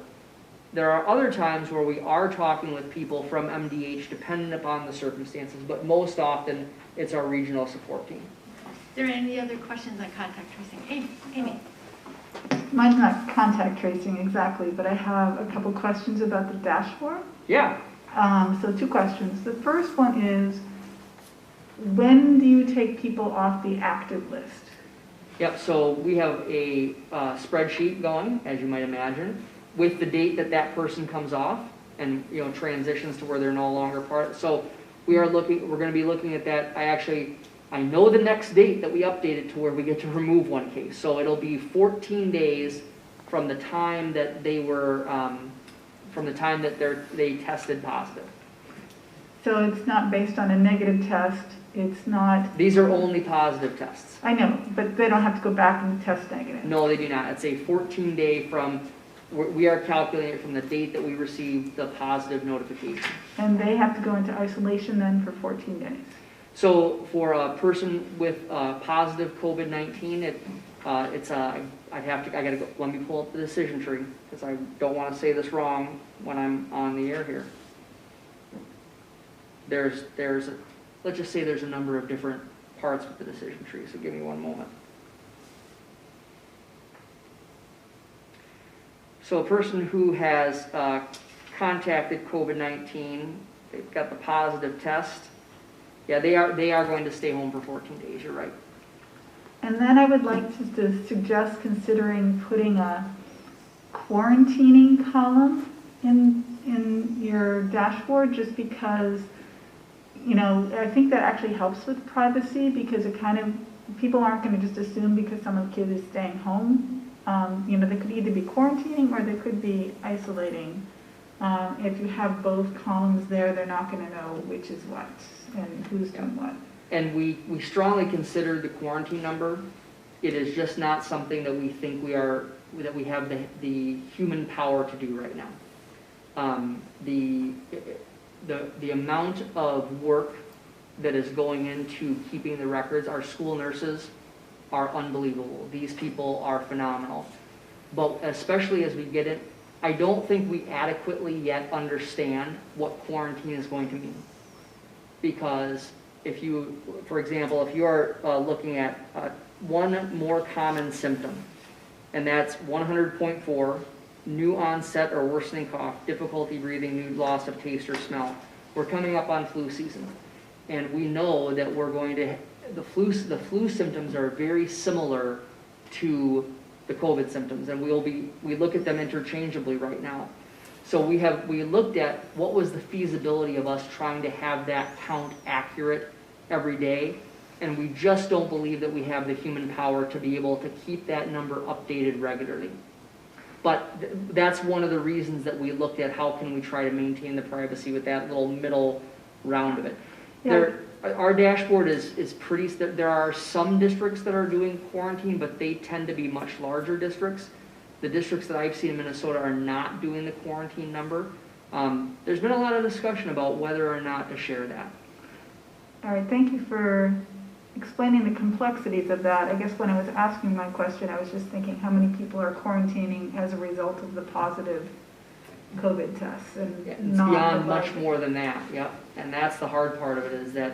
There are other times where we are talking with people from MDH depending upon the circumstances, but most often it's our regional support team. Is there any other questions on contact tracing? Amy? Mine's not contact tracing exactly, but I have a couple questions about the dashboard. Yeah. So 2 questions. The first one is, when do you take people off the active list? Yep, so we have a spreadsheet going, as you might imagine, with the date that that person comes off and transitions to where they're no longer part. So we're going to be looking at that. I know the next date that we update it to where we get to remove one case. So it'll be 14 days from the time that they were, they tested positive. So it's not based on a negative test. It's not. These are only positive tests. I know, but they don't have to go back and test negative. No, they do not. It's a 14-day from, we are calculating it from the date that we received the positive notification. And they have to go into isolation then for 14 days. So for a person with positive COVID-19, let me pull up the decision tree because I don't want to say this wrong when I'm on the air here. Let's just say there's a number of different parts with the decision tree, so give me one moment. So a person who has contacted COVID-19, they've got the positive test, yeah, they are going to stay home for 14 days, you're right. And then I would like to suggest considering putting a quarantining column in your dashboard, just because, I think that actually helps with privacy, because people aren't going to just assume because some kid is staying home. They could either be quarantining or they could be isolating. If you have both columns there, they're not going to know which is what and who's doing what. And we strongly consider the quarantine number. It is just not something that we think we have the human power to do right now. The amount of work that is going into keeping the records, our school nurses are unbelievable. These people are phenomenal. But especially as we get it, I don't think we adequately yet understand what quarantine is going to mean. Because if you, for example, if you are looking at one more common symptom, and that's 100.4, new onset or worsening cough, difficulty breathing, new loss of taste or smell. We're coming up on flu season, and we know that we're going to, the flu symptoms are very similar to the COVID symptoms, and we look at them interchangeably right now. So we looked at what was the feasibility of us trying to have that count accurate every day, and we just don't believe that we have the human power to be able to keep that number updated regularly. But that's one of the reasons that we looked at how can we try to maintain the privacy with that little middle round of it. Yeah. Our dashboard is pretty, there are some districts that are doing quarantine, but they tend to be much larger districts. The districts that I've seen in Minnesota are not doing the quarantine number. There's been a lot of discussion about whether or not to share that. All right, thank you for explaining the complexities of that. I guess when I was asking my question, I was just thinking how many people are quarantining as a result of the positive COVID tests and It's not beyond the much positive. more than that, yep. And that's the hard part of it is that,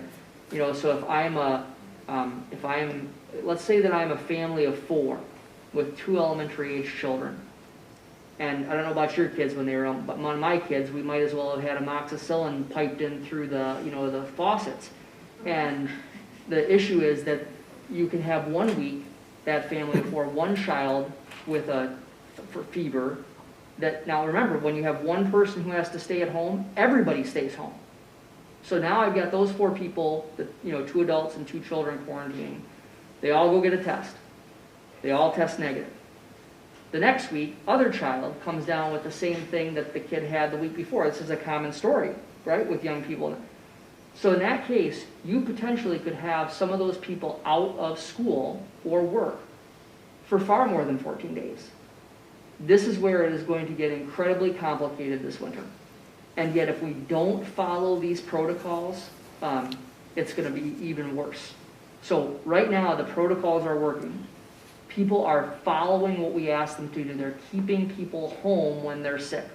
you know, so let's say that I'm a family of 4 with 2 elementary age children. And I don't know about your kids when they were young, but my kids, we might as well have had amoxicillin piped in through the, you know, the faucets. And the issue is that you can have 1 week, that family of 4, 1 child with for fever. That now remember, when you have 1 person who has to stay at home, everybody stays home. So now I've got those 4 people, that, you know, 2 adults and 2 children quarantining. They all go get a test. They all test negative. The next week, other child comes down with the same thing that the kid had the week before. This is a common story, right, with young people. So in that case, you potentially could have some of those people out of school or work for far more than 14 days. This is where it is going to get incredibly complicated this winter. And yet if we don't follow these protocols, it's going to be even worse. So right now, the protocols are working. People are following what we ask them to do. They're keeping people home when they're sick.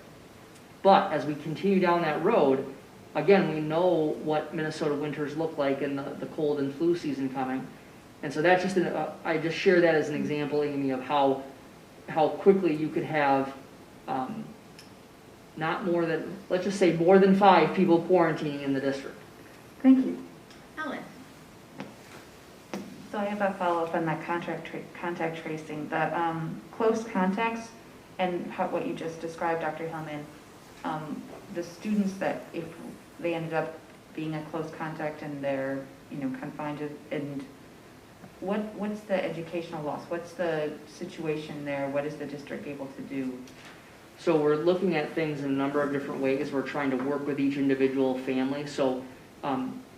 But as we continue down that road, again, we know what Minnesota winters look like in the cold and flu season coming. And so that's just, I just share that as an example, Amy, of how quickly you could have not more than, let's just say more than 5 people quarantining in the district. Thank you. Ellen? So I have a follow-up on that contact tracing, the close contacts and what you just described, Dr. Hillman. The students that if they ended up being a close contact and they're, you know, confined to, and what's the educational loss? What's the situation there? What is the district able to do? So we're looking at things in a number of different ways. We're trying to work with each individual family. So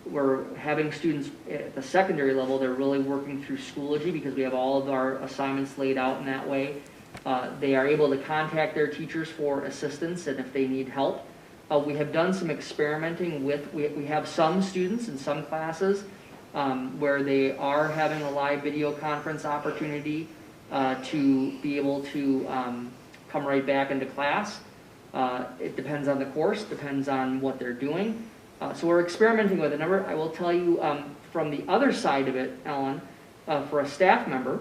we're having students at the secondary level, they're really working through Schoology because we have all of our assignments laid out in that way. They are able to contact their teachers for assistance and if they need help. We have done some experimenting with, we have some students in some classes where they are having a live video conference opportunity to be able to come right back into class. It depends on the course, depends on what they're doing. So we're experimenting with a number. I will tell you from the other side of it, Ellen, for a staff member,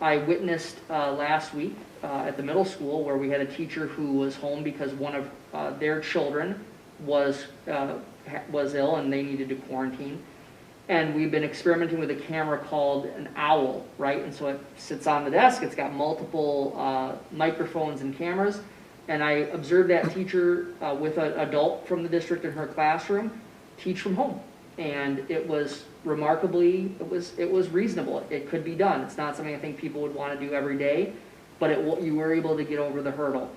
I witnessed last week at the middle school where we had a teacher who was home because one of their children was ill and they needed to quarantine. And we've been experimenting with a camera called an owl, right? And so it sits on the desk. It's got multiple microphones and cameras. And I observed that teacher with an adult from the district in her classroom teach from home. And it was remarkably, it was reasonable. It could be done. It's not something I think people would want to do every day, but you were able to get over the hurdle.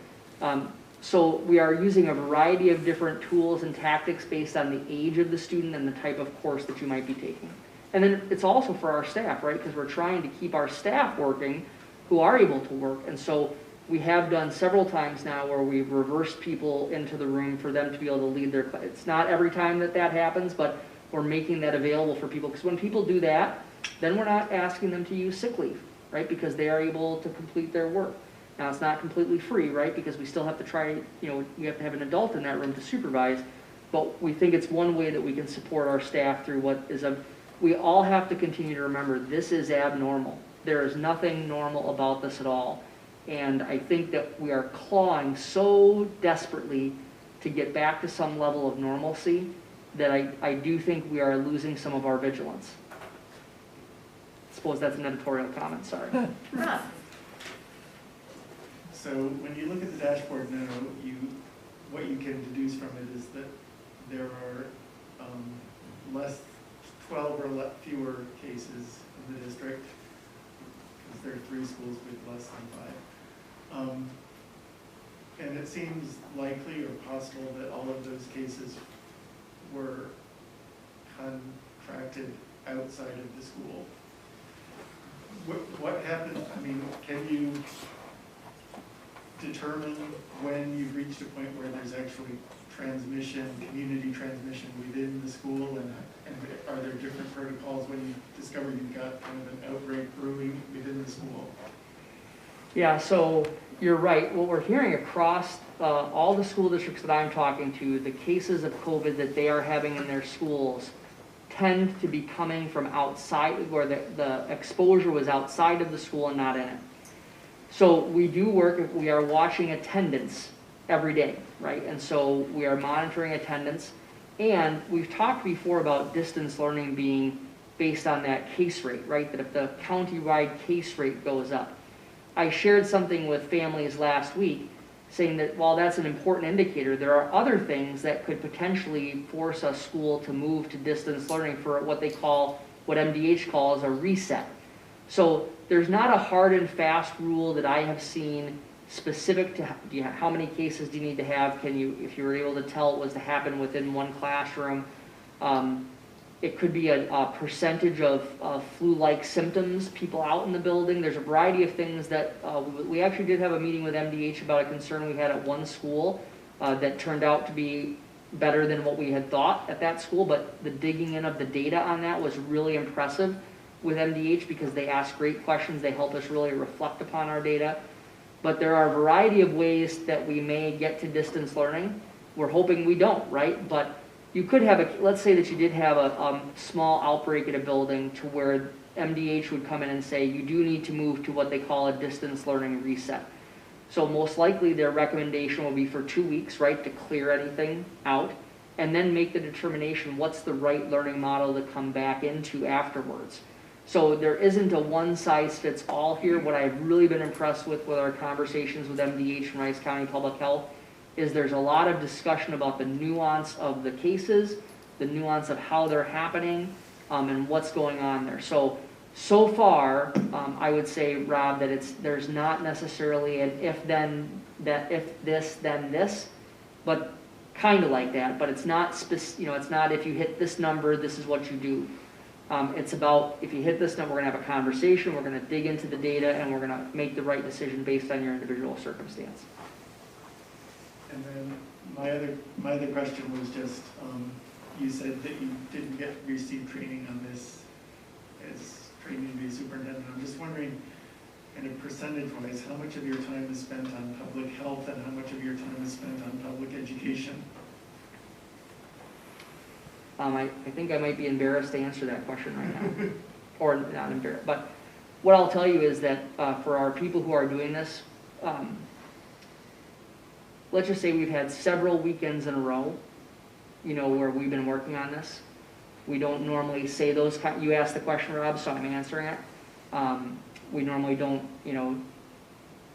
So we are using a variety of different tools and tactics based on the age of the student and the type of course that you might be taking. And then it's also for our staff, right? Because we're trying to keep our staff working who are able to work. And so we have done several times now where we've reversed people into the room for them to be able to lead their class. It's not every time that happens, but we're making that available for people. Because when people do that, then we're not asking them to use sick leave, right? Because they are able to complete their work. Now, it's not completely free, right? Because we still have to try, you know, we have to have an adult in that room to supervise. But we think it's one way that we can support our staff through what is we all have to continue to remember this is abnormal. There is nothing normal about this at all. And I think that we are clawing so desperately to get back to some level of normalcy that I do think we are losing some of our vigilance. I suppose that's an editorial comment, sorry. Rob? So when you look at the dashboard now, what you can deduce from it is that there are 12 or fewer cases in the district, because there are 3 schools with less than 5. And it seems likely or possible that all of those cases were contracted outside of the school. What happened, I mean, can you determine when you've reached a point where there's actually transmission, community transmission within the school, and are there different protocols when you discover you've got kind of an outbreak brewing within the school? Yeah, so you're right. What we're hearing across all the school districts that I'm talking to, the cases of COVID that they are having in their schools tend to be coming from outside, where the exposure was outside of the school and not in it. So we do work, we are watching attendance every day, right? And so we are monitoring attendance. And we've talked before about distance learning being based on that case rate, right? That if the county-wide case rate goes up. I shared something with families last week saying that while that's an important indicator, there are other things that could potentially force a school to move to distance learning for what they call, what MDH calls a reset. So there's not a hard and fast rule that I have seen specific to how many cases do you need to have. Can you, if you were able to tell it was to happen within one classroom, it could be a percentage of flu-like symptoms, people out in the building. There's a variety of things that we actually did have a meeting with MDH about a concern we had at one school that turned out to be better than what we had thought at that school, but the digging in of the data on that was really impressive with MDH because they ask great questions. They help us really reflect upon our data. But there are a variety of ways that we may get to distance learning. We're hoping we don't, right? But you could have let's say that you did have a small outbreak at a building to where MDH would come in and say, you do need to move to what they call a distance learning reset. So most likely their recommendation will be for 2 weeks, right, to clear anything out, and then make the determination what's the right learning model to come back into afterwards. So there isn't a one-size-fits-all here. What I've really been impressed with our conversations with MDH and Rice County Public Health is there's a lot of discussion about the nuance of the cases, the nuance of how they're happening, and what's going on there. So far, I would say, Rob, that there's not necessarily an if this, then this, but kind of like that. But it's not, it's not if you hit this number, this is what you do. It's about if you hit this number, we're going to have a conversation, we're going to dig into the data, and we're going to make the right decision based on your individual circumstance. And then my other question was just, you said that you didn't receive training on this as training to be a superintendent. I'm just wondering, kind of percentage-wise, how much of your time is spent on public health and how much of your time is spent on public education? I think I might be embarrassed to answer that question right now, or not embarrassed. But what I'll tell you is that for our people who are doing this, let's just say we've had several weekends in a row, where we've been working on this. We don't normally say those you asked the question, Rob, so I'm answering it. We normally don't,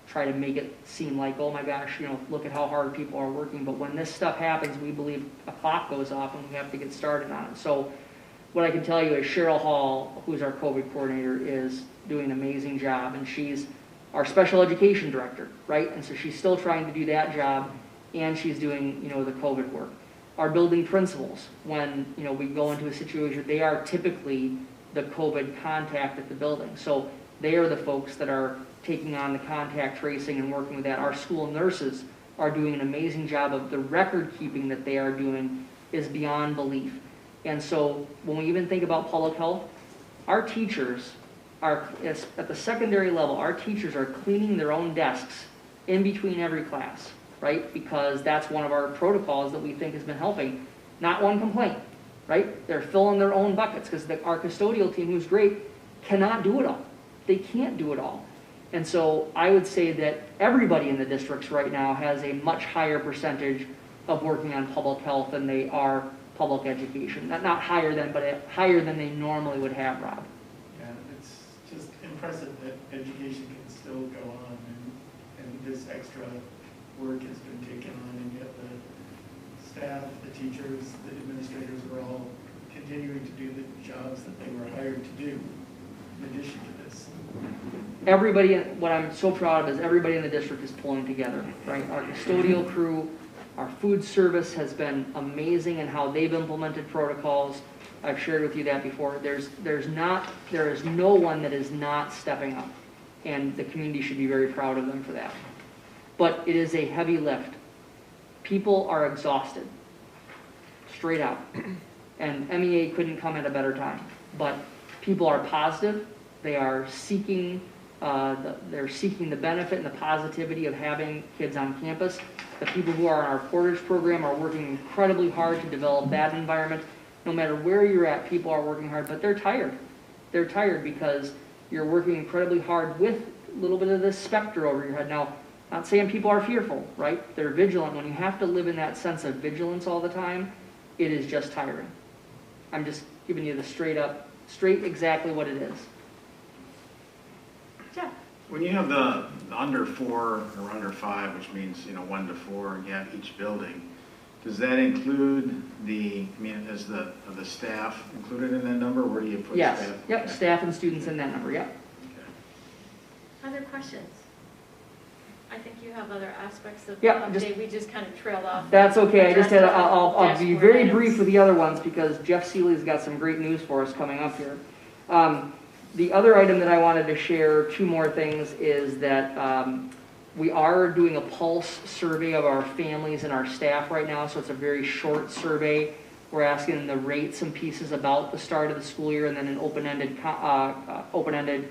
try to make it seem like, oh my gosh, look at how hard people are working. But when this stuff happens, we believe a clock goes off and we have to get started on it. So what I can tell you is Cheryl Hall, who's our COVID coordinator, is doing an amazing job, and she's our special education director, right? And so she's still trying to do that job, and she's doing, the COVID work. Our building principals, when, we go into a situation, they are typically the COVID contact at the building. So they are the folks that are taking on the contact tracing and working with that. Our school nurses are doing an amazing job of the record keeping that they are doing is beyond belief. And so when we even think about public health, our teachers are, at the secondary level, our teachers are cleaning their own desks in between every class, right? Because that's one of our protocols that we think has been helping. Not one complaint, right? They're filling their own buckets because our custodial team, who's great, cannot do it all. They can't do it all. And so I would say that everybody in the districts right now has a much higher percentage of working on public health than they are public education. Not higher than, but higher than they normally would have, Rob. Yeah, it's just impressive that education can still go on and this extra work has been taken on, and yet the staff, the teachers, the administrators are all continuing to do the jobs that they were hired to do in addition to this. Everybody, what I'm so proud of is everybody in the district is pulling together, right? Our custodial crew, our food service has been amazing in how they've implemented protocols. I've shared with you that before. There is no one that is not stepping up, and the community should be very proud of them for that. But it is a heavy lift. People are exhausted, straight out. And MEA couldn't come at a better time. But people are positive. They are seeking the benefit and the positivity of having kids on campus. The people who are in our Portage program are working incredibly hard to develop that environment. No matter where you're at, people are working hard, but they're tired. They're tired because you're working incredibly hard with a little bit of this specter over your head. Now, not saying people are fearful, right? They're vigilant. When you have to live in that sense of vigilance all the time, it is just tiring. I'm just giving you the straight exactly what it is. Jeff? When you have the under 4 or under 5, which means 1 to 4, and you have each building, does that include is the staff included in that number? Where do you put Yes. staff? Yep. Okay. Staff and students in that number. Yep. Okay. Other questions? I think you have other aspects of the Yeah, update. We just kind of trailed off. That's okay. I just had. I'll be very Dashboard brief items. with the other ones because Jeff Seeley's got some great news for us coming up here. The other item that I wanted to share, 2 more things, is that we are doing a pulse survey of our families and our staff right now. So it's a very short survey. We're asking them to rate some pieces about the start of the school year, and then an open-ended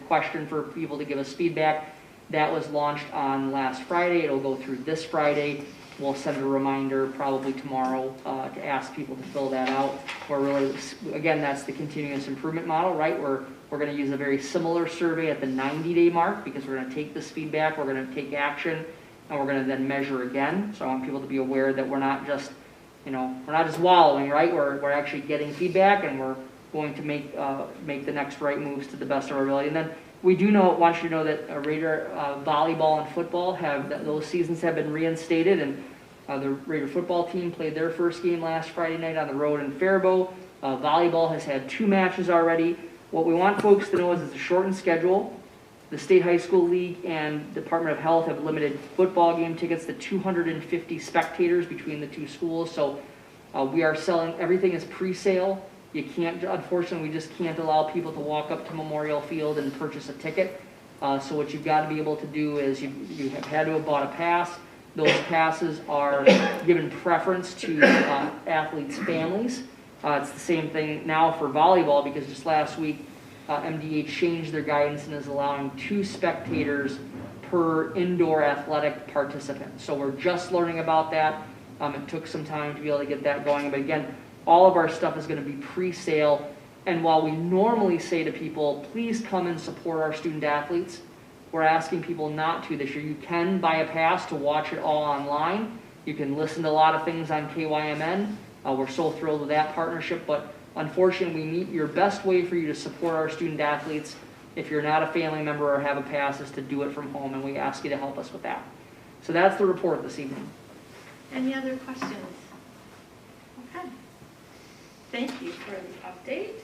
question for people to give us feedback. That was launched on last Friday. It'll go through this Friday. We'll send a reminder probably tomorrow to ask people to fill that out. We're really, again, that's the continuous improvement model, right? We're going to use a very similar survey at the 90-day mark because we're going to take this feedback, we're going to take action, and we're going to then measure again. So I want people to be aware that we're not just, we're not just wallowing, right? We're actually getting feedback, and we're going to make the next right moves to the best of our ability. And then we want you to know that Raider volleyball and football those seasons have been reinstated, and the Raider football team played their first game last Friday night on the road in Faribault. Volleyball has had 2 matches already. What we want folks to know is it's a shortened schedule. The State High School League and Department of Health have limited football game tickets to 250 spectators between the 2 schools. So we are selling, everything is pre-sale. You can't, unfortunately, we just can't allow people to walk up to Memorial Field and purchase a ticket. So what you've got to be able to do is you have had to have bought a pass. Those passes are given preference to athletes' families. It's the same thing now for volleyball because just last week MDA changed their guidance and is allowing 2 spectators per indoor athletic participant. So we're just learning about that. It took some time to be able to get that going. But again, all of our stuff is going to be pre-sale. And while we normally say to people, please come and support our student athletes, we're asking people not to this year. You can buy a pass to watch it all online. You can listen to a lot of things on KYMN. We're so thrilled with that partnership. But unfortunately, your best way for you to support our student athletes, if you're not a family member or have a pass, is to do it from home. And we ask you to help us with that. So that's the report this evening. Any other questions? Okay. Thank you for the update.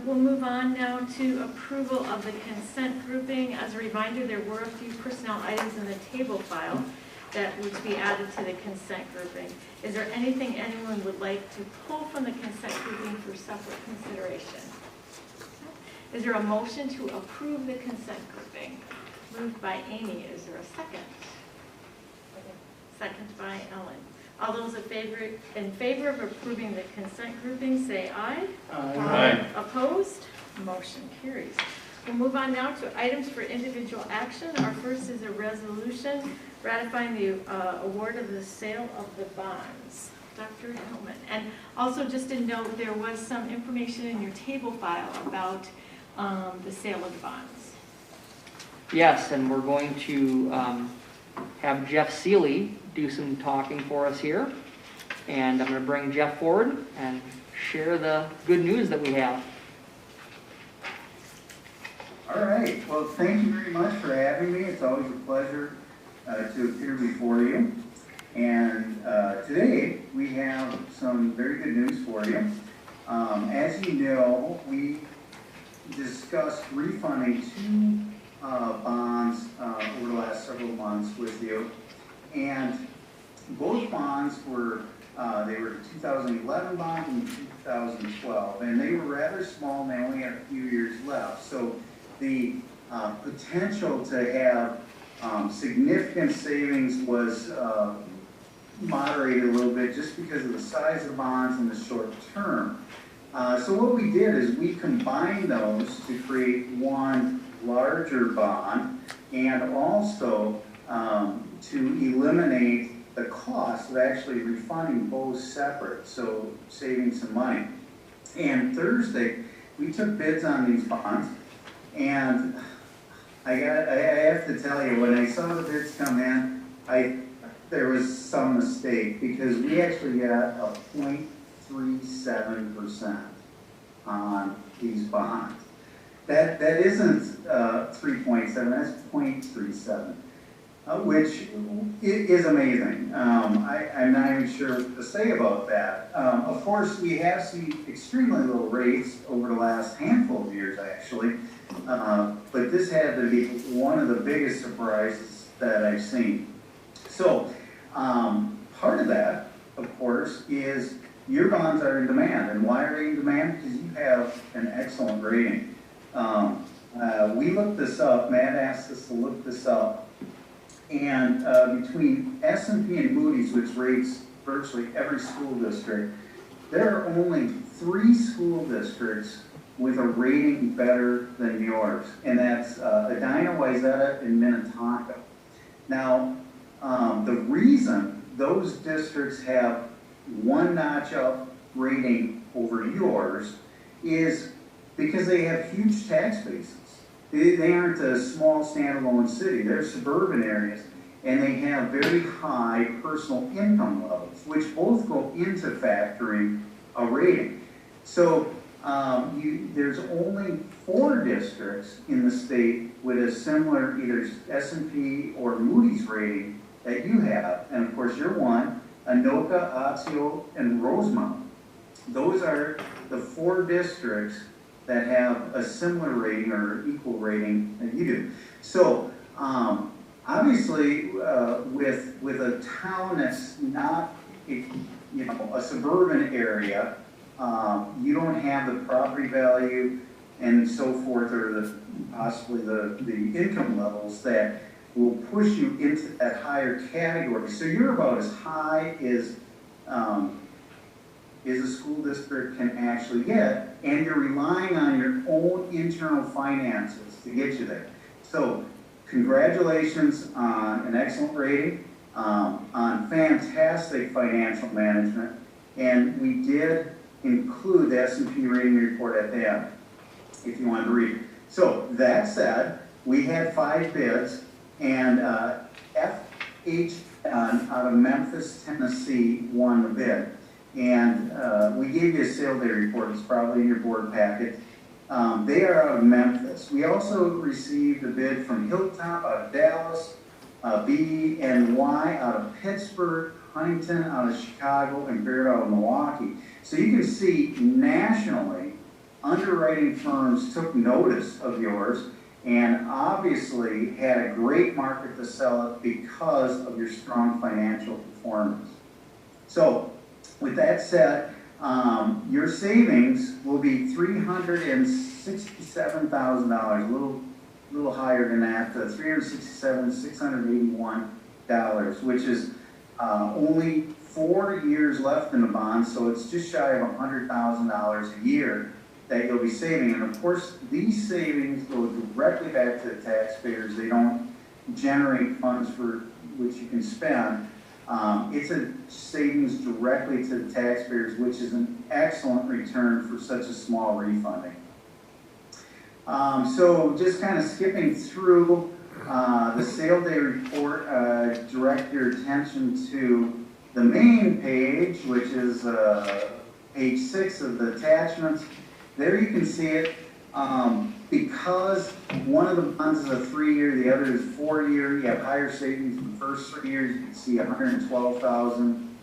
We'll move on now to approval of the consent grouping. As a reminder, there were a few personnel items in the table file that would be added to the consent grouping. Is there anything anyone would like to pull from the consent grouping for separate consideration? Is there a motion to approve the consent grouping? Moved by Amy. Is there a second? Second by Ellen. All those in favor of approving the consent grouping, say aye. Aye. Opposed? Motion carries. We'll move on now to items for individual action. Our first is a resolution ratifying the award of the sale of the bonds. Dr. Hillman. And also just a note, there was some information in your table file about the sale of the bonds. Yes, and we're going to have Jeff Seeley do some talking for us here. And I'm going to bring Jeff forward and share the good news that we have. All right, well, thank you very much for having me. It's always a pleasure to appear before you. And today we have some very good news for you. As you know, we discussed refunding two bonds over the last several months with you. And both bonds were, they were 2011 bonds and 2012. And they were rather small and they only had a few years left. So the potential to have significant savings was moderated a little bit just because of the size of the bonds in the short term. So what we did is we combined those to create one larger bond and also to eliminate the cost of actually refunding both separate, so saving some money. And Thursday, we took bids on these bonds, and I have to tell you, when I saw the bids come in, there was some mistake because we actually got a 0.37% on these bonds. That isn't 3.7, that's 0.37. Which is amazing. I'm not even sure what to say about that. Of course, we have seen extremely low rates over the last handful of years, actually. But this had to be one of the biggest surprises that I've seen. So, part of that, of course, is your bonds are in demand. And why are they in demand? Because you have an excellent rating. We looked this up. Matt asked us to look this up. And between S&P and Moody's, which rates virtually every school district, there are only 3 school districts with a rating better than yours. And that's Edina, Wayzata, and Minnetonka. Now, the reason those districts have one notch up rating over yours is because they have huge tax bases. They aren't a small standalone city. They're suburban areas, and they have very high personal income levels, which both go into factoring a rating. So there's only 4 districts in the state with a similar either S&P or Moody's rating that you have. And of course, you're one, Anoka, Otsio, and Rosemount. Those are the 4 districts that have a similar rating or equal rating that you do. So obviously, with a town that's not a suburban area, you don't have the property value and so forth, or possibly the income levels that will push you into that higher category. So you're about as high as a school district can actually get, and you're relying on your own internal finances to get you there. So congratulations on an excellent rating, on fantastic financial management, and we did include the S&P rating report at the end, if you want to read it. So that said, we had 5 bids, and FH out of Memphis, Tennessee won the bid. And we gave you a sale day report. It's probably in your board packet. They are out of Memphis. We also received a bid from Hilltop out of Dallas, BNY out of Pittsburgh, Huntington out of Chicago, and Baird out of Milwaukee. So you can see nationally, underwriting firms took notice of yours and obviously had a great market to sell it because of your strong financial performance. So, with that said, your savings will be $367,000, a little higher than that, $367,681, which is only 4 years left in the bond, so it's just shy of $100,000 a year that you'll be saving. And of course, these savings go directly back to the taxpayers. They don't generate funds for which you can spend. It's a savings directly to the taxpayers, which is an excellent return for such a small refunding. So just kind of skipping through the sale day report, direct your attention to the main page, which is page 6 of the attachments. There you can see it. Because one of the bonds is a 3-year, the other is 4-year, you have higher savings in the first 3 years. You can see 112,000,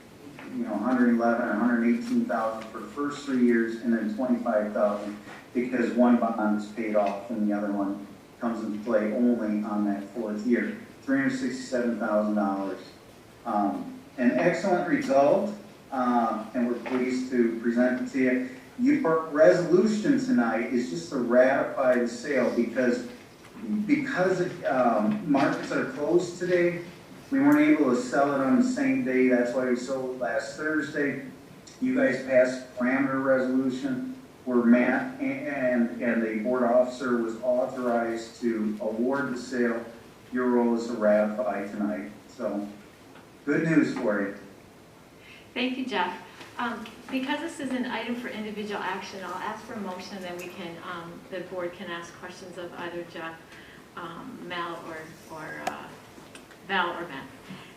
111, 118,000 for the first 3 years, and then 25,000 because one bond is paid off and the other one comes into play only on that 4th year. $367,000. An excellent result, and we're pleased to present it to you. Your resolution tonight is just to ratify the sale because markets are closed today. We weren't able to sell it on the same day. That's why we sold last Thursday. You guys passed parameter resolution where Matt and the board officer was authorized to award the sale. Your role is to ratify tonight. So good news for you. Thank you, Jeff. Because this is an item for individual action, I'll ask for a motion, and then we can, the board can ask questions of either Jeff, Mel, or Val or Matt.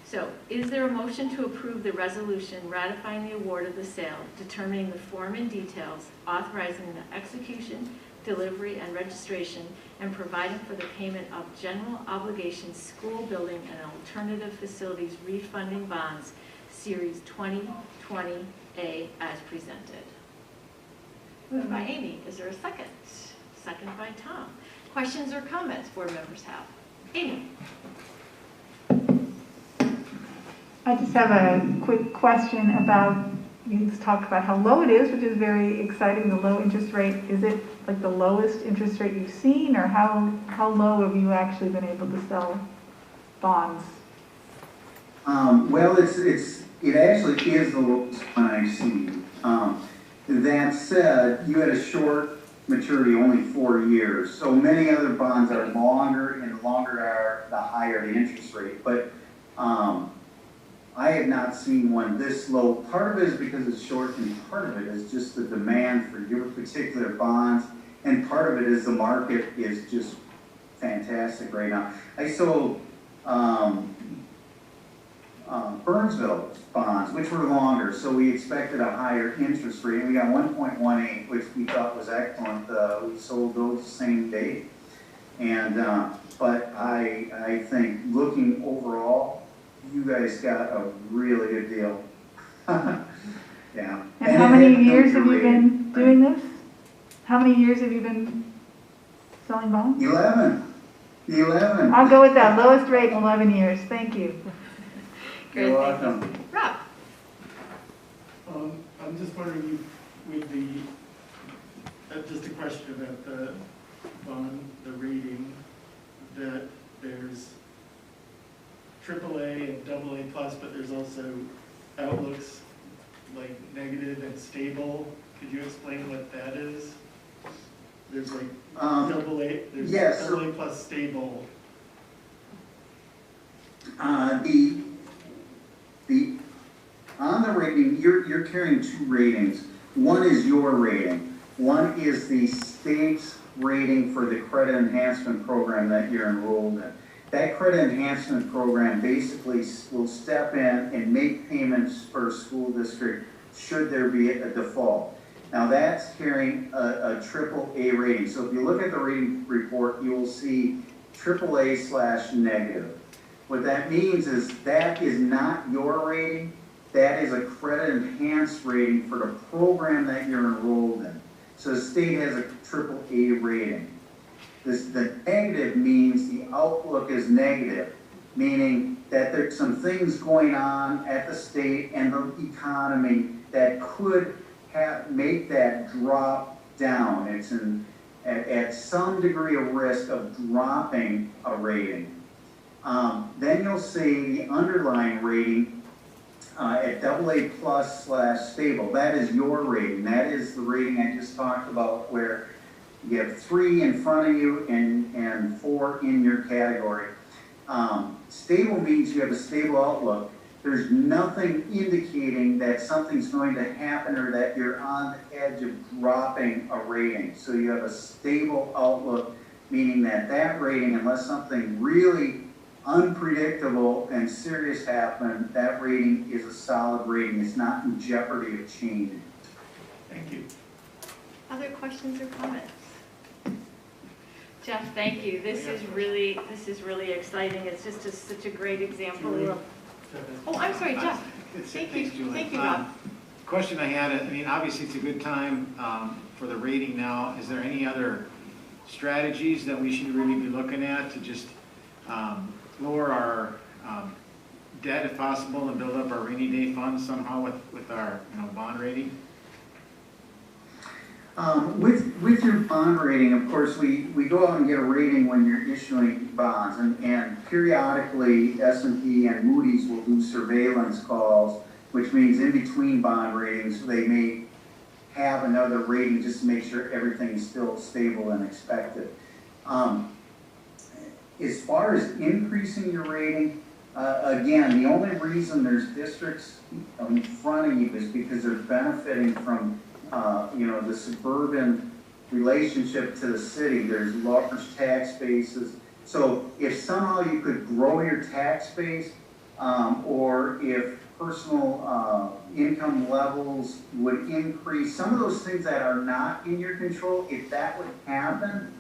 So, is there a motion to approve the resolution ratifying the award of the sale, determining the form and details, authorizing the execution, delivery, and registration, and providing for the payment of general obligation school building and alternative facilities refunding bonds, Series 2020A as presented? Moved by Amy. Is there a second? Second by Tom. Questions or comments board members have? Amy? I just have a quick question about, you talked about how low it is, which is very exciting, the low interest rate. Is it like the lowest interest rate you've seen, or how low have you actually been able to sell bonds? Well, it actually is the lowest one I've seen. That said, you had a short maturity, only 4 years. So many other bonds are longer, and the longer are, the higher the interest rate. But I have not seen one this low. Part of it is because it's short, and part of it is just the demand for your particular bonds. And part of it is the market is just fantastic right now. I sold Burnsville bonds, which were longer, so we expected a higher interest rate. We got 1.18, which we thought was excellent. We sold those the same day. And but I think looking overall, you guys got a really good deal. Yeah. And how many years have you been doing this? How many years have you been selling bonds? 11. I'll go with that. Lowest rate, 11 years. Thank you. Great, You're thank you. welcome. Rob? I'm just wondering, with just a question about the bond, the rating, that there's AAA and AA+, but there's also outlooks like negative and stable. Could you explain what that is? There's like AA, there's yes. AA+ stable. On the rating, you're carrying 2 ratings. One is your rating. One is the state's rating for the credit enhancement program that you're enrolled in. That credit enhancement program basically will step in and make payments for a school district should there be a default. Now that's carrying a AAA rating. So if you look at the rating report, you will see AAA/negative. What that means is that is not your rating. That is a credit enhanced rating for the program that you're enrolled in. So the state has a AAA rating. The negative means the outlook is negative, meaning that there's some things going on at the state and the economy that could make that drop down. It's at some degree of risk of dropping a rating. Then you'll see the underlying rating at AA+/stable. That is your rating. That is the rating I just talked about, where you have 3 in front of you and 4 in your category. Stable means you have a stable outlook. there's nothing indicating that something's going to happen or that you're on the edge of dropping a rating. So you have a stable outlook, meaning that that rating, unless something really unpredictable and serious happen, that rating is a solid rating. It's not in jeopardy of changing. Thank you. Other questions or comments? Jeff, thank you. This is really exciting. It's just such a great example of. Oh, I'm sorry, Jeff. Thank you. Thanks, Julie. Thank you, Rob. Question I had, I mean, obviously it's a good time for the rating now. Is there any other strategies that we should really be looking at to just lower our debt if possible and build up our rainy day funds somehow with our bond rating? With your bond rating, of course, we go out and get a rating when you're issuing bonds, and periodically S&P and Moody's will do surveillance calls, which means in between bond ratings, they may have another rating just to make sure everything is still stable and expected. As far as increasing your rating, again, the only reason there's districts in front of you is because they're benefiting from the suburban relationship to the city. There's large tax bases. So if somehow you could grow your tax base, or if personal income levels would increase, some of those things that are not in your control, if that would happen,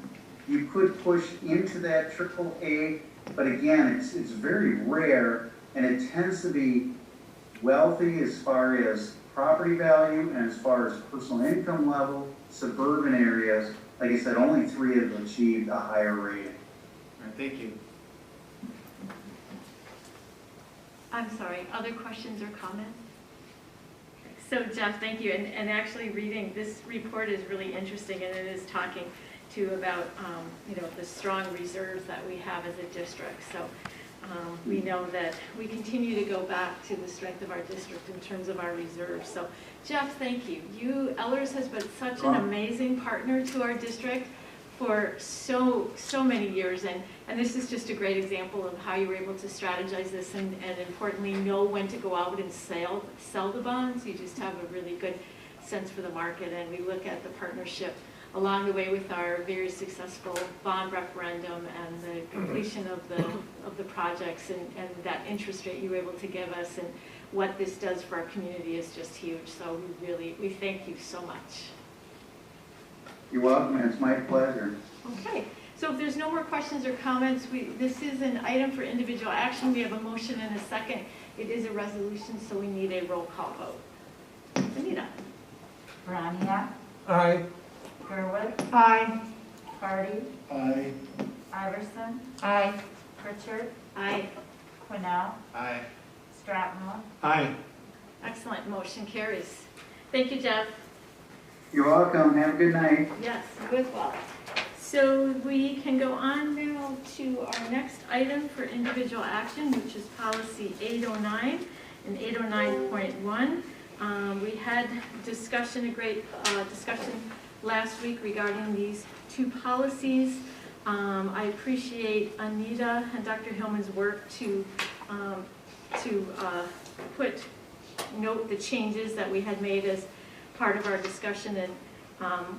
you could push into that AAA. But again, it's very rare, and it tends to be wealthy as far as property value and as far as personal income level. Suburban areas, like I said, only 3 have achieved a higher rating. All right, thank you. I'm sorry, other questions or comments? So Jeff, thank you. And actually reading this report is really interesting, and it is talking to about the strong reserves that we have as a district. So we know that we continue to go back to the strength of our district in terms of our reserves. So Jeff, thank you. Ehlers has been such an amazing partner to our district for so many years, and this is just a great example of how you were able to strategize this and importantly know when to go out and sell the bonds. You just have a really good sense for the market, and we look at the partnership along the way with our very successful bond referendum and the completion of the projects and that interest rate you were able to give us, and what this does for our community is just huge. So we thank you so much. You're welcome, it's my pleasure. Okay, so if there's no more questions or comments, this is an item for individual action. We have a motion and a second. It is a resolution, so we need a roll call vote. Anita? Brania. Aye. Gerwitz. Aye. Hardy. Aye. Iverson. Aye. Pritchard. Aye. Quinnell. Aye. Stratmore. Aye. Excellent, motion carries. Thank you, Jeff. You're welcome, have a good night. Yes, you as well. So we can go on now to our next item for individual action, which is policy 809 and 809.1. We had a great discussion last week regarding these 2 policies. I appreciate Anita and Dr. Hillman's work to note the changes that we had made as part of our discussion, and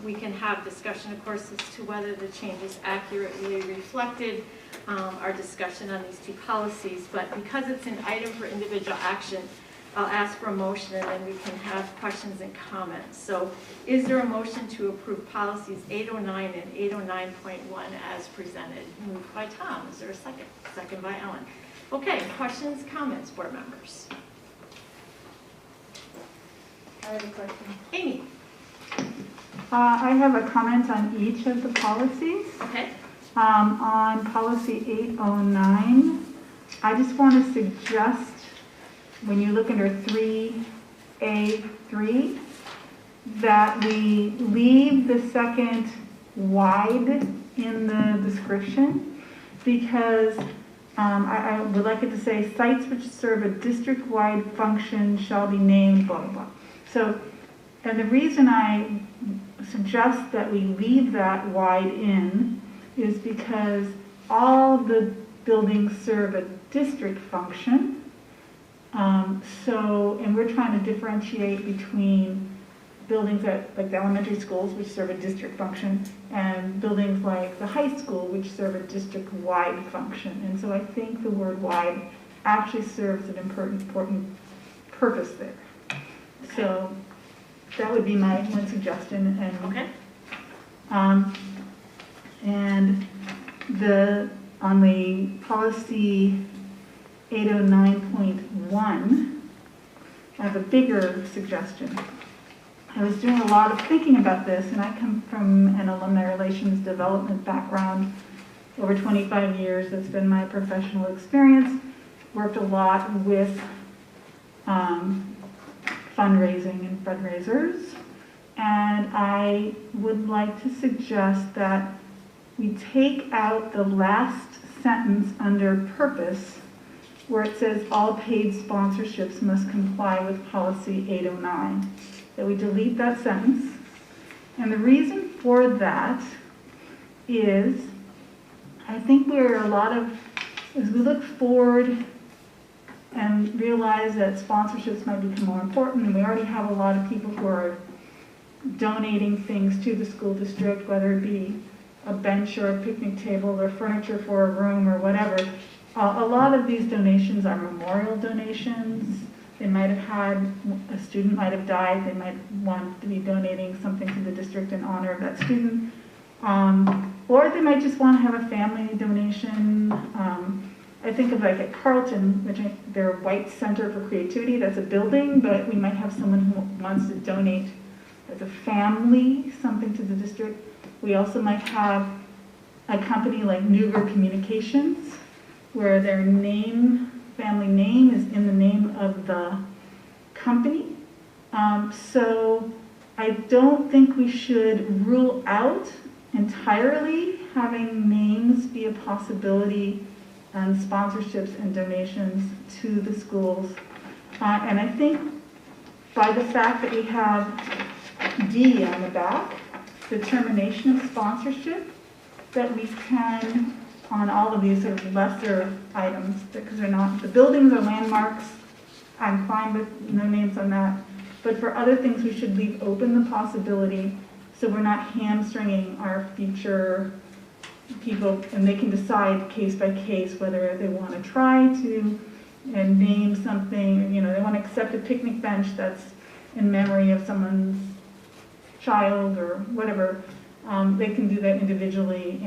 we can have discussion, of course, as to whether the changes accurately reflected our discussion on these 2 policies. But because it's an item for individual action, I'll ask for a motion, and then we can have questions and comments. So is there a motion to approve policies 809 and 809.1 as presented? Moved by Tom. Is there a second? Second by Ellen. Okay, questions, comments, board members? I have a question. Amy? I have a comment on each of the policies. Okay. On policy 809, I just want to suggest, when you look under 3A3, that we leave the second wide in the description, because I would like it to say sites which serve a district-wide function shall be named blah, blah, blah. So, and the reason I suggest that we leave that wide in is because all the buildings serve a district function. And we're trying to differentiate between buildings like the elementary schools, which serve a district function, and buildings like the high school, which serve a district-wide function. And so I think the word wide actually serves an important purpose there. So that would be my one suggestion. And, Okay. and on the policy 809.1, I have a bigger suggestion. I was doing a lot of thinking about this, and I come from an alumni relations development background. Over 25 years, that's been my professional experience. Worked a lot with fundraising and fundraisers. And I would like to suggest that we take out the last sentence under purpose, where it says all paid sponsorships must comply with policy 809. That we delete that sentence. And the reason for that is, I think as we look forward and realize that sponsorships might become more important, and we already have a lot of people who are donating things to the school district, whether it be a bench or a picnic table or furniture for a room or whatever. A lot of these donations are memorial donations. They might have had, a student might have died, they might want to be donating something to the district in honor of that student. Or they might just want to have a family donation. I think of like at Carleton, their White Center for Creativity, that's a building, but we might have someone who wants to donate as a family something to the district. We also might have a company like Nuger Communications, where their family name is in the name of the company. So I don't think we should rule out entirely having names be a possibility on sponsorships and donations to the schools. And I think by the fact that we have D on the back, the termination of sponsorship, that we can, on all of these sort of lesser items, because they're not, the buildings are landmarks, I'm fine with no names on that, but for other things we should leave open the possibility so we're not hamstringing our future people, and they can decide case by case whether they want to try to and name something, they want to accept a picnic bench that's in memory of someone's child or whatever. They can do that individually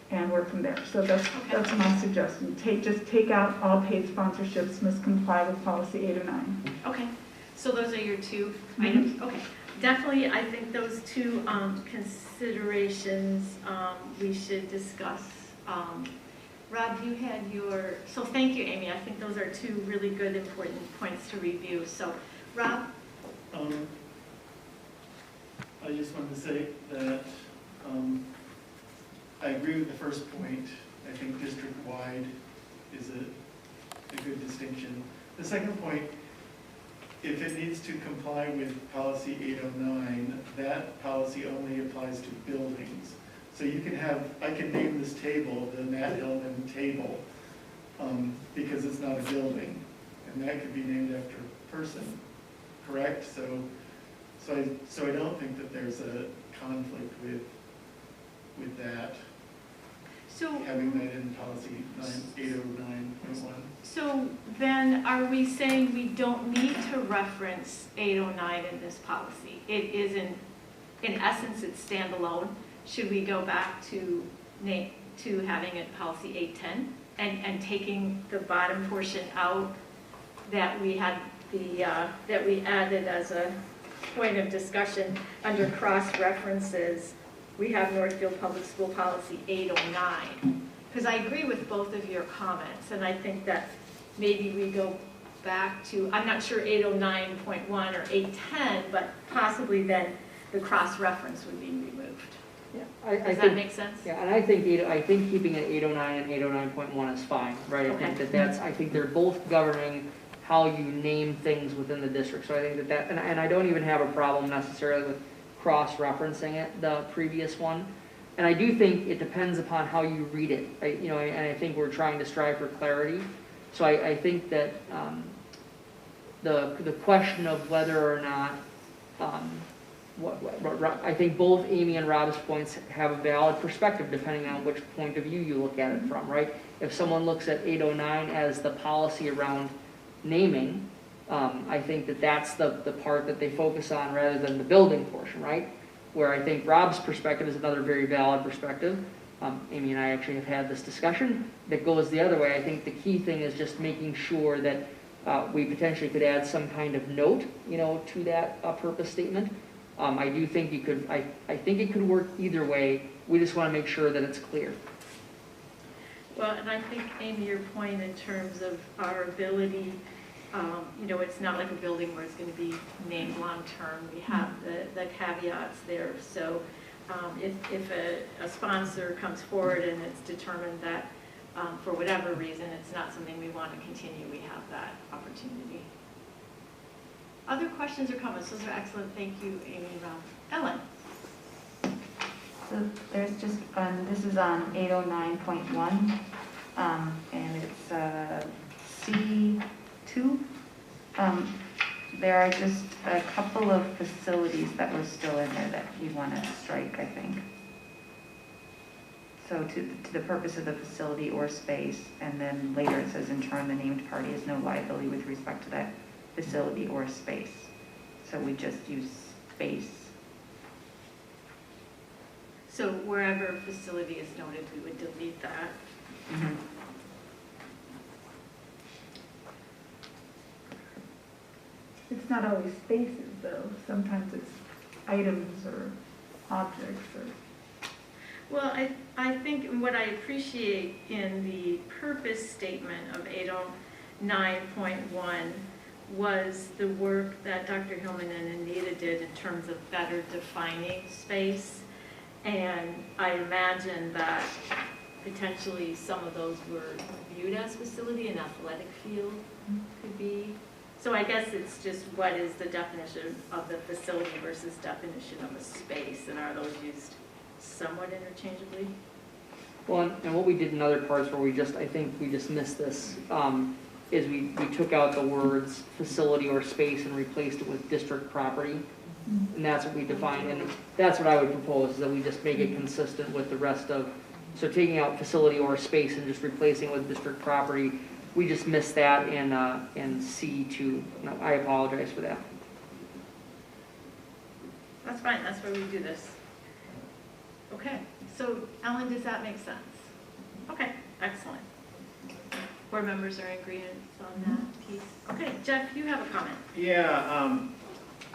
and work from there. So that's my suggestion. Just take out all paid sponsorships must comply with policy 809. Okay, so those are your two items? Okay, definitely, I think those two considerations we should discuss. Rob, you had so thank you, Amy. I think those are two really good, important points to review. So, Rob? I just wanted to say that I agree with the first point. I think district-wide is a good distinction. The second point, if it needs to comply with policy 809, that policy only applies to buildings. So you can I can name this table the Matt Hillman table because it's not a building, and that could be named after a person, correct? So I don't think that there's a conflict with that. So having that in policy 809.1. So then are we saying we don't need to reference 809 in this policy? It isn't, in essence, it's standalone. Should we go back to having it policy 810 and taking the bottom portion out that we had that we added as a point of discussion under cross references? We have Northfield Public School Policy 809. Because I agree with both of your comments, and I think that maybe we go back to, I'm not sure 809.1 or 810, but possibly then the cross-reference would be removed. Yeah, Does that make sense? Yeah, and I think keeping it 809 and 809.1 is fine, right? Okay. I think they're both governing how you name things within the district. So I think that and I don't even have a problem necessarily with cross-referencing it, the previous one. And I do think it depends upon how you read it, and I think we're trying to strive for clarity. So I think that the question of whether or not, I think both Amy and Rob's points have a valid perspective depending on which point of view you look at it from, right? If someone looks at 809 as the policy around naming, I think that that's the part that they focus on rather than the building portion, right? Where I think Rob's perspective is another very valid perspective. Amy and I actually have had this discussion that goes the other way. I think the key thing is just making sure that we potentially could add some kind of note, to that purpose statement. I do think you could, I think it could work either way. We just want to make sure that it's clear. Well, and I think, Amy, your point in terms of our ability, it's not like a building where it's going to be named long-term. We have the caveats there. So if a sponsor comes forward and it's determined that for whatever reason it's not something we want to continue, we have that opportunity. Other questions or comments? Those are excellent. Thank you, Amy and Rob. Ellen? So there's just, this is on 809.1, and it's C2. There are just a couple of facilities that were still in there that we want to strike, I think. So to the purpose of the facility or space, and then later it says in turn the named party has no liability with respect to that facility or space. So we just use space. So wherever facility is noted, we would delete that. Mm-hmm. It's not always spaces, though. Sometimes it's items or objects or... Well, I think what I appreciate in the purpose statement of 809.1 was the work that Dr. Hillman and Anita did in terms of better defining space. And I imagine that potentially some of those were viewed as facility, an athletic field could be. So I guess it's just what is the definition of the facility versus definition of a space, and are those used somewhat interchangeably? Well, and what we did in other parts where I think we just missed this, is we took out the words facility or space and replaced it with district property. And that's what we defined, and that's what I would propose, is that we just make it consistent with the rest of, so taking out facility or space and just replacing it with district property. We just missed that in C2. No, I apologize for that. That's fine, that's why we do this. Okay, so Ellen, does that make sense? Okay, excellent. Board members are in agreement on that piece. Okay, Jeff, you have a comment. Yeah,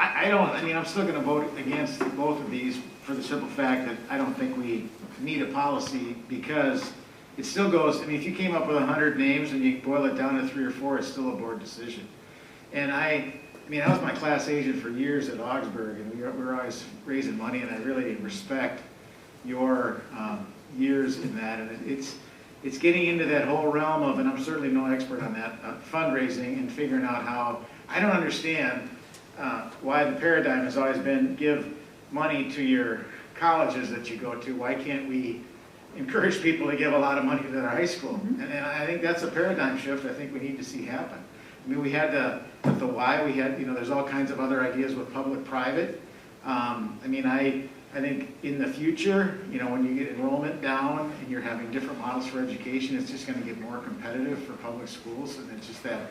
I'm still going to vote against both of these for the simple fact that I don't think we need a policy, because it still goes, if you came up with 100 names and you boil it down to 3 or 4, it's still a board decision. And I was my class agent for years at Augsburg, and we were always raising money, and I really respect your years in that. And it's getting into that whole realm of, and I'm certainly no expert on that, fundraising and figuring out how, I don't understand why the paradigm has always been give money to your colleges that you go to. Why can't we encourage people to give a lot of money to their high school? And I think that's a paradigm shift I think we need to see happen. We had the why, we had, there's all kinds of other ideas with public-private. I think in the future, when you get enrollment down and you're having different models for education, it's just going to get more competitive for public schools, and it's just that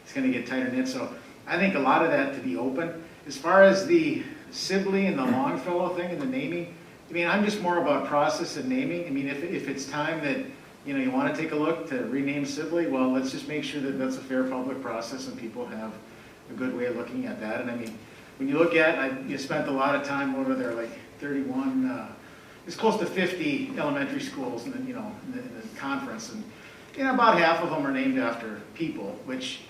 it's going to get tighter knit. So I think a lot of that to be open. As far as the Sibley and the Longfellow thing and the naming, I'm just more about process and naming. If it's time that you want to take a look to rename Sibley, well, let's just make sure that that's a fair public process and people have a good way of looking at that. And when you look at, you spent a lot of time over there, like 31, it's close to 50 elementary schools, and then in the conference, and about half of them are named after people, which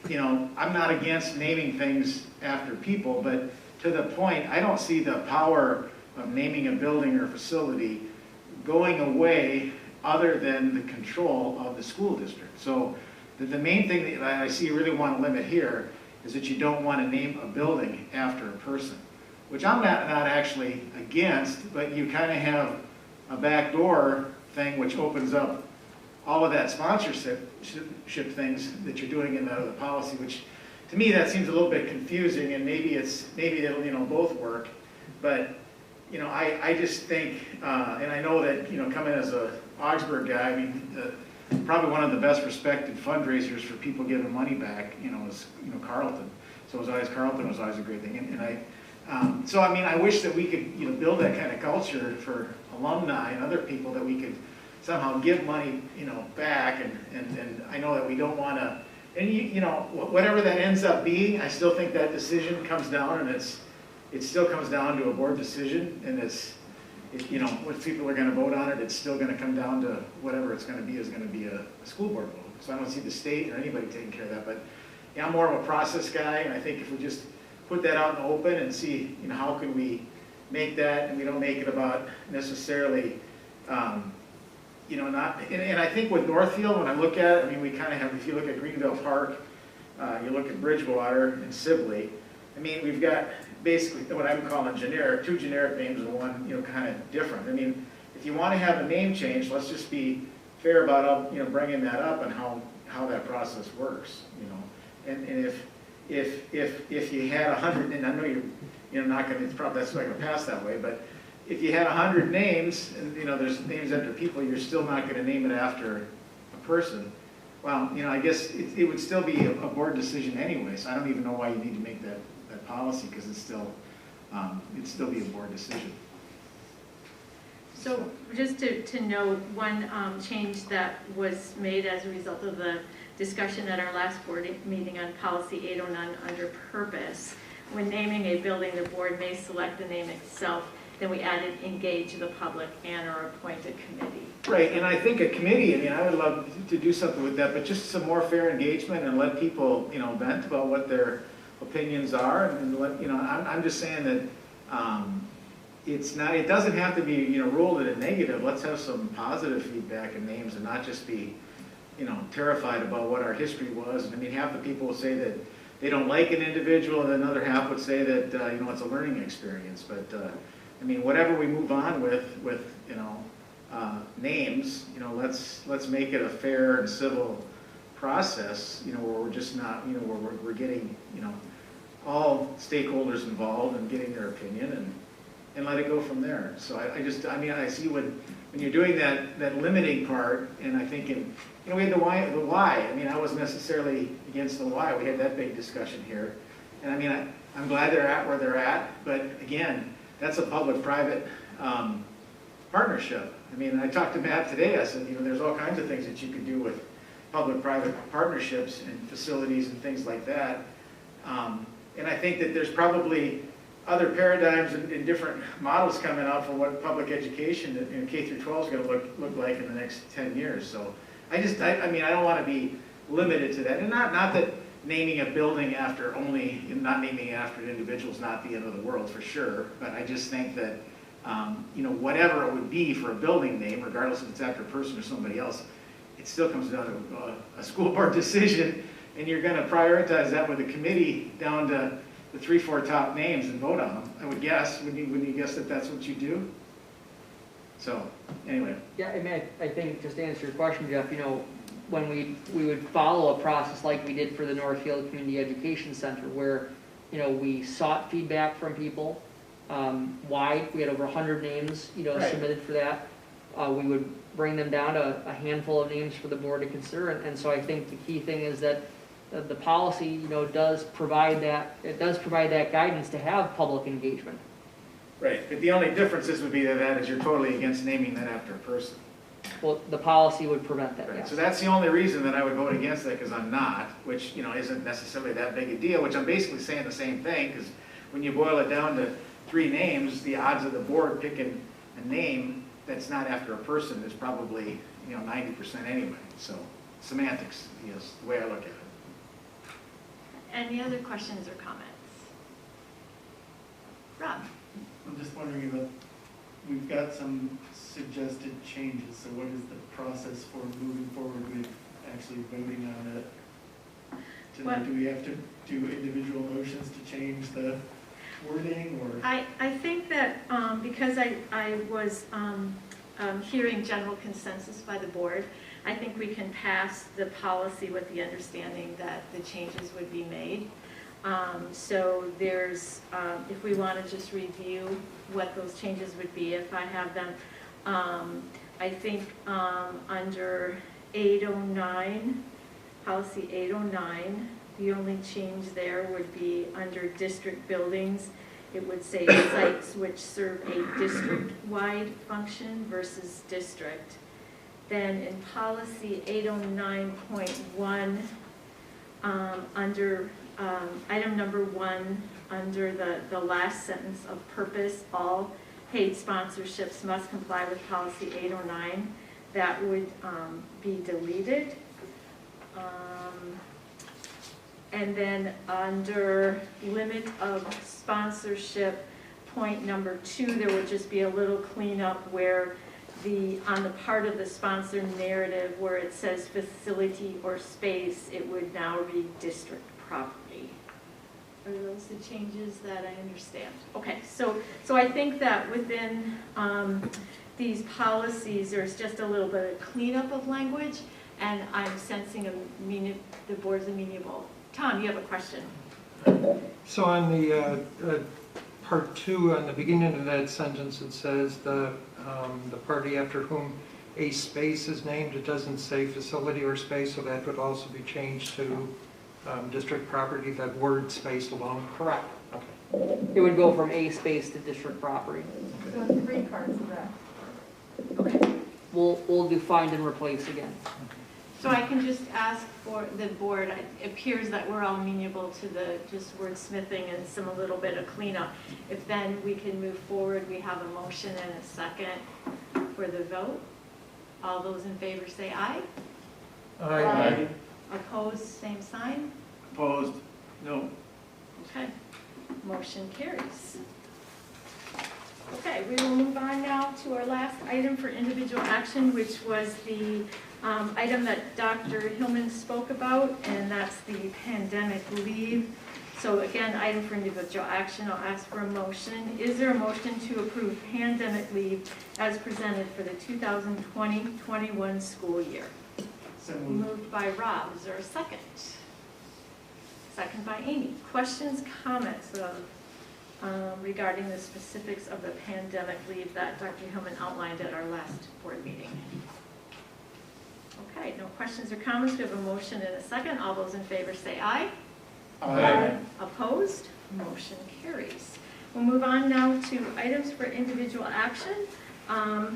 I'm not against naming things after people, but to the point, I don't see the power of naming a building or facility going away other than the control of the school district. So the main thing that I see you really want to limit here is that you don't want to name a building after a person, which I'm not actually against, but you kind of have a backdoor thing which opens up all of that sponsorship things that you're doing in the policy, which to me, that seems a little bit confusing, and maybe it'll, both work. But, I just think, and I know that, coming as a Augsburg guy, I mean, probably one of the best respected fundraisers for people giving money back, is, Carleton. So Carleton was always a great thing. So I mean, I wish that we could, build that kind of culture for alumni and other people, that we could somehow give money, back. And I know that we don't want to, and whatever that ends up being, I still think that decision comes down, and it still comes down to a board decision, and what people are going to vote on it, it's still going to come down to whatever it's going to be is going to be a school board vote. So I don't see the state or anybody taking care of that. But I'm more of a process guy, and I think if we just put that out in the open and see, how can we make that, and we don't make it about necessarily, not. And I think with Northfield, when I look at it, I mean, we kind of have. If you look at Greenville Park, you look at Bridgewater and Sibley. I mean, we've got basically what I'm calling generic, two generic names and one, kind of different. I mean, if you want to have a name change, let's just be fair about, bringing that up and how that process works, And if you had 100, and I know you're not going to, it's probably that's not going to pass that way, but if you had 100 names, and there's names after people, you're still not going to name it after a person. Well, I guess it would still be a board decision anyway. So I don't even know why you need to make that policy, because it'd still be a board decision. So just to know, one change that was made as a result of the discussion at our last board meeting on policy 809 under purpose, when naming a building, the board may select the name itself. Then we added engage the public and/or appoint a committee. Right, and I think a committee, I mean, I would love to do something with that, but just some more fair engagement and let people, vent about what their opinions are, and let, I'm just saying that it doesn't have to be, ruled in a negative. Let's have some positive feedback and names, and not just be, terrified about what our history was. I mean, half the people will say that they don't like an individual, and another half would say that, it's a learning experience. But, I mean, whatever we move on with names, let's make it a fair and civil process, where we're just not, where we're getting, all stakeholders involved and getting their opinion, and let it go from there. So I see when you're doing that limiting part, and I think we had the why. I mean, I wasn't necessarily against the why. We had that big discussion here. And I mean, I'm glad they're at where they're at, but again, that's a public-private partnership. I mean, I talked to Matt today, I said, there's all kinds of things that you could do with public-private partnerships and facilities and things like that. And I think that there's probably other paradigms and different models coming out for what public education in K through 12 is going to look like in the next 10 years. So I don't want to be limited to that. And not that naming a building after not naming it after an individual is not the end of the world, for sure. But I just think that, whatever it would be for a building name, regardless if it's after a person or somebody else, it still comes down to a school board decision. And you're going to prioritize that with a committee down to the 3-4 top names and vote on them, I would guess. Wouldn't you guess that that's what you do? So, anyway. Yeah, I mean, I think, just to answer your question, Jeff, when we would follow a process like we did for the Northfield Community Education Center, where, we sought feedback from people, wide. We had over 100 names, Right. submitted for that. We would bring them down to a handful of names for the board to consider, and so I think the key thing is that the policy, does provide that guidance to have public engagement. Right, but the only difference would be that is you're totally against naming that after a person. Well, the policy would prevent that, Right. yes. So that's the only reason that I would vote against that, because I'm not, which, isn't necessarily that big a deal, which I'm basically saying the same thing, because when you boil it down to 3 names, the odds of the board picking a name that's not after a person is probably, 90% anyway. So semantics is the way I look at it. Any other questions or comments? Rob? I'm just wondering about, we've got some suggested changes, so what is the process for moving forward with actually voting on it? Well, Do we have to do individual motions to change the wording, or? I think that because I was hearing general consensus by the board, I think we can pass the policy with the understanding that the changes would be made. So there's, if we want to just review what those changes would be, if I have them, I think under 809, policy 809, the only change there would be under district buildings. It would say sites which serve a district-wide function versus district. Then in policy 809.1, under item number 1, under the last sentence of purpose, all paid sponsorships must comply with policy 809. That would be deleted. And then under limit of sponsorship, point number 2, there would just be a little cleanup where on the part of the sponsor narrative where it says facility or space, it would now read district property. Are those the changes that I understand? Okay, so I think that within these policies, there's just a little bit of cleanup of language, and I'm sensing the board's amenable. Tom, you have a question? So on the part 2, on the beginning of that sentence, it says the party after whom a space is named. It doesn't say facility or space, so that would also be changed to district property, that word space alone. Correct. Okay. It would go from a space to district property. So 3 parts of that. Okay. We'll do find and replace again. So I can just ask for the board, it appears that we're all amenable to the just wordsmithing and a little bit of cleanup. If then we can move forward, we have a motion and a second for the vote. All those in favor say aye. Aye. Opposed, same sign. Opposed? No. Okay, motion carries. Okay, we will move on now to our last item for individual action, which was the item that Dr. Hillman spoke about, and that's the pandemic leave. So again, item for individual action, I'll ask for a motion. Is there a motion to approve pandemic leave as presented for the 2020-21 school year? So moved. Moved by Rob. Is there a second? Second by Amy. Questions, comments regarding the specifics of the pandemic leave that Dr. Hillman outlined at our last board meeting? Okay, no questions or comments. We have a motion and a second. All those in favor say aye. Aye. Opposed? Motion carries. We'll move on now to items for individual action. Our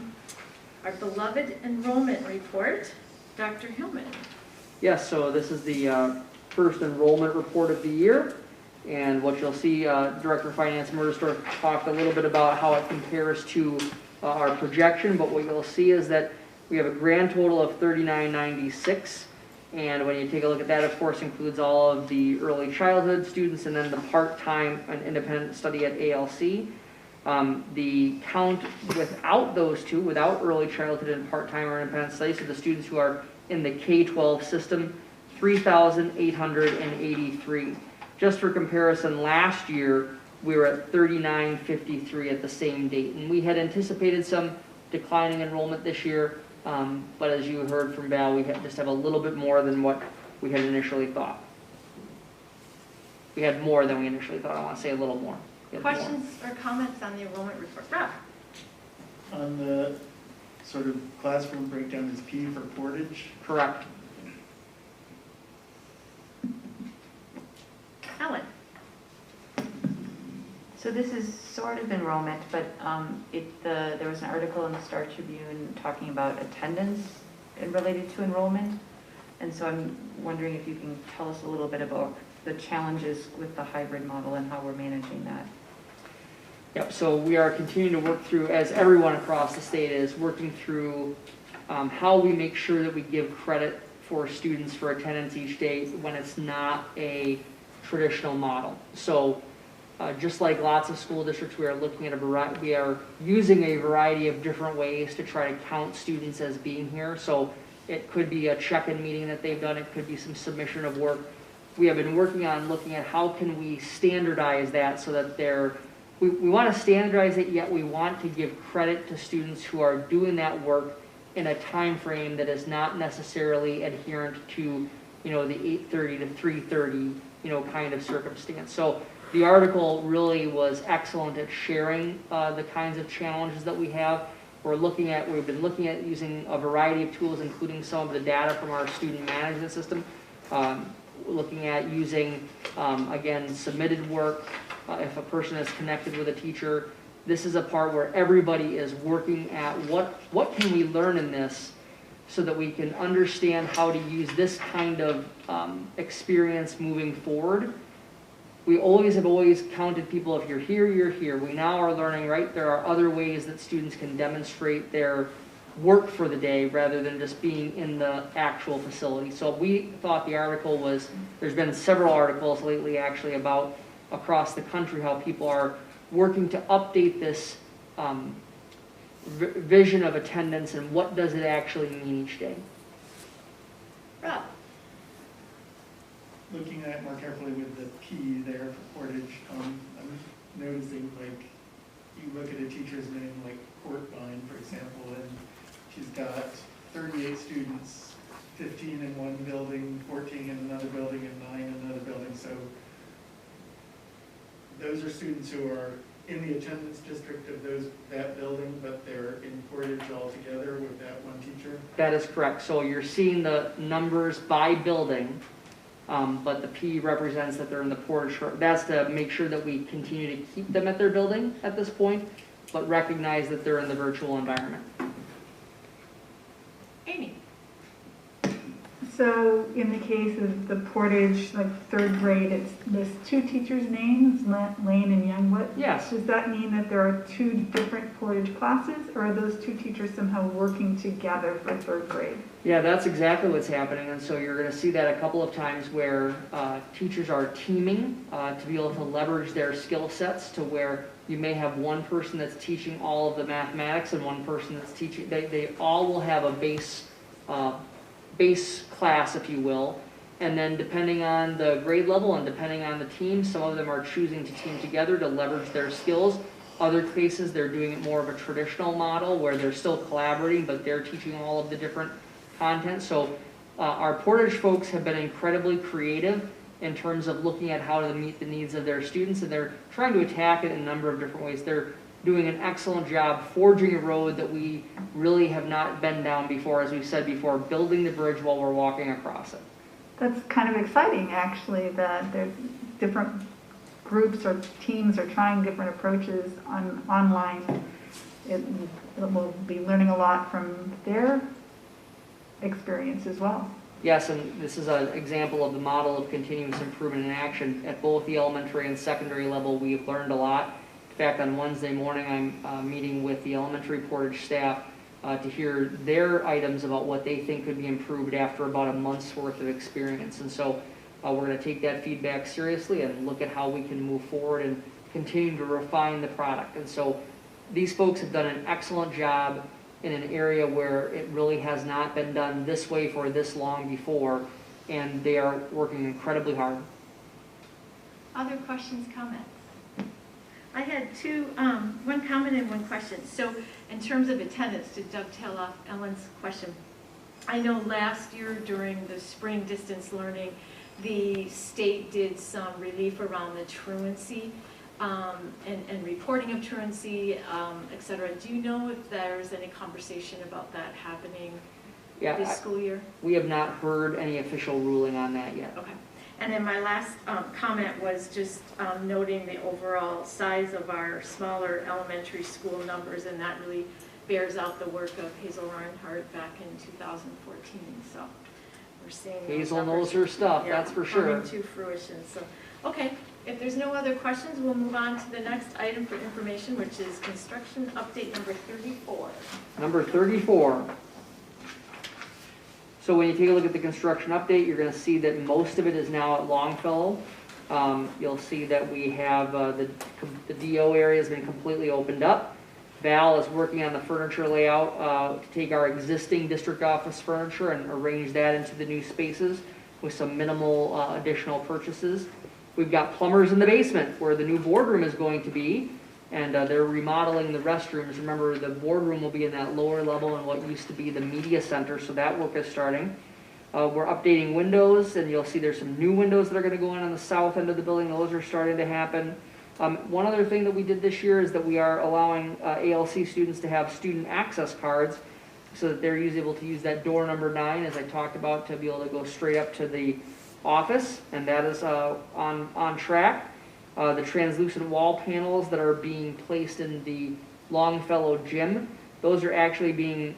beloved enrollment report. Dr. Hillman. Yes, so this is the first enrollment report of the year. And what you'll see, Director of Finance Mersdorf talked a little bit about how it compares to our projection, but what you'll see is that we have a grand total of $39.96. And when you take a look at that, of course, includes all of the early childhood students and then the part-time and independent study at ALC. The count without those two, without early childhood and part-time or independent study, so the students who are in the K-12 system, 3,883. Just for comparison, last year we were at 3,953 at the same date. And we had anticipated some declining enrollment this year, but as you heard from Val, we just have a little bit more than what we had initially thought. We had more than we initially thought. I want to say a little more. Questions or comments on the enrollment report? Rob? On the sort of classroom breakdown, is P for Portage? Correct. Ellen? So this is sort of enrollment, but there was an article in the Star Tribune talking about attendance related to enrollment. And so I'm wondering if you can tell us a little bit about the challenges with the hybrid model and how we're managing that. Yep, so we are continuing to work through, as everyone across the state is, working through how we make sure that we give credit for students for attendance each day when it's not a traditional model. So just like lots of school districts, we are looking at we are using a variety of different ways to try to count students as being here. So it could be a check-in meeting that they've done, it could be some submission of work. We have been working on looking at how can we standardize that so that we want to standardize it, yet we want to give credit to students who are doing that work in a time frame that is not necessarily adherent to, the 8:30 to 3:30, kind of circumstance. So the article really was excellent at sharing the kinds of challenges that we have. We've been looking at using a variety of tools, including some of the data from our student management system, looking at using, again, submitted work, if a person is connected with a teacher. This is a part where everybody is working at what can we learn in this so that we can understand how to use this kind of experience moving forward. We have always counted people, if you're here, you're here. We now are learning, right, there are other ways that students can demonstrate their work for the day rather than just being in the actual facility. So we thought the article there's been several articles lately actually about across the country how people are working to update this vision of attendance and what does it actually mean each day. Rob? Looking at it more carefully with the P there for Portage, I'm noticing, like, you look at a teacher's name like Courtline, for example, and she's got 38 students, 15 in one building, 14 in another building, and 9 in another building. So those are students who are in the attendance district of that building, but they're in Portage altogether with that one teacher? That is correct. So you're seeing the numbers by building, but the P represents that they're in the Portage. That's to make sure that we continue to keep them at their building at this point, but recognize that they're in the virtual environment. Amy? So in the case of the Portage, like third grade, it's there's two teachers' names, Lane and Youngwood. Yes. Does that mean that there are two different Portage classes, or are those two teachers somehow working together for third grade? Yeah, that's exactly what's happening, and so you're going to see that a couple of times where teachers are teaming to be able to leverage their skill sets to where you may have one person that's teaching all of the mathematics and one person that's teaching, they all will have a base class, if you will, and then depending on the grade level and depending on the team, some of them are choosing to team together to leverage their skills. Other cases, they're doing it more of a traditional model where they're still collaborating, but they're teaching all of the different content. So our Portage folks have been incredibly creative in terms of looking at how to meet the needs of their students, and they're trying to attack it in a number of different ways. They're doing an excellent job forging a road that we really have not been down before, as we've said before, building the bridge while we're walking across it. That's kind of exciting, actually, that there's different groups or teams are trying different approaches online. It will be learning a lot from their experience as well. Yes, and this is an example of the model of continuous improvement in action. At both the elementary and secondary level, we've learned a lot. In fact, on Wednesday morning, I'm meeting with the elementary Portage staff to hear their items about what they think could be improved after about a month's worth of experience. And so we're going to take that feedback seriously and look at how we can move forward and continue to refine the product. And so these folks have done an excellent job in an area where it really has not been done this way for this long before, and they are working incredibly hard. Other questions, comments? I had one comment and one question. So in terms of attendance, to dovetail off Ellen's question, I know last year during the spring distance learning, the state did some relief around the truancy and reporting of truancy, et cetera. Do you know if there's any conversation about that happening this school year? We have not heard any official ruling on that yet. Okay. And then my last comment was just noting the overall size of our smaller elementary school numbers, and that really bears out the work of Hazel Reinhardt back in 2014. So we're seeing Hazel knows her stuff, yeah, that's for sure. Coming to fruition. So, okay, if there's no other questions, we'll move on to the next item for information, which is construction update number 34. Number 34. So when you take a look at the construction update, you're going to see that most of it is now at Longfellow. You'll see that we have the DO area has been completely opened up. Val is working on the furniture layout to take our existing district office furniture and arrange that into the new spaces with some minimal additional purchases. We've got plumbers in the basement where the new boardroom is going to be, and they're remodeling the restrooms. Remember, the boardroom will be in that lower level in what used to be the media center, so that work is starting. We're updating windows, and you'll see there's some new windows that are gonna go in on the south end of the building. Those are starting to happen. One other thing that we did this year is that we are allowing ALC students to have student access cards so that they're able to use that door number 9, as I talked about, to be able to go straight up to the office, and that is on track. The translucent wall panels that are being placed in the Longfellow gym, those are actually being,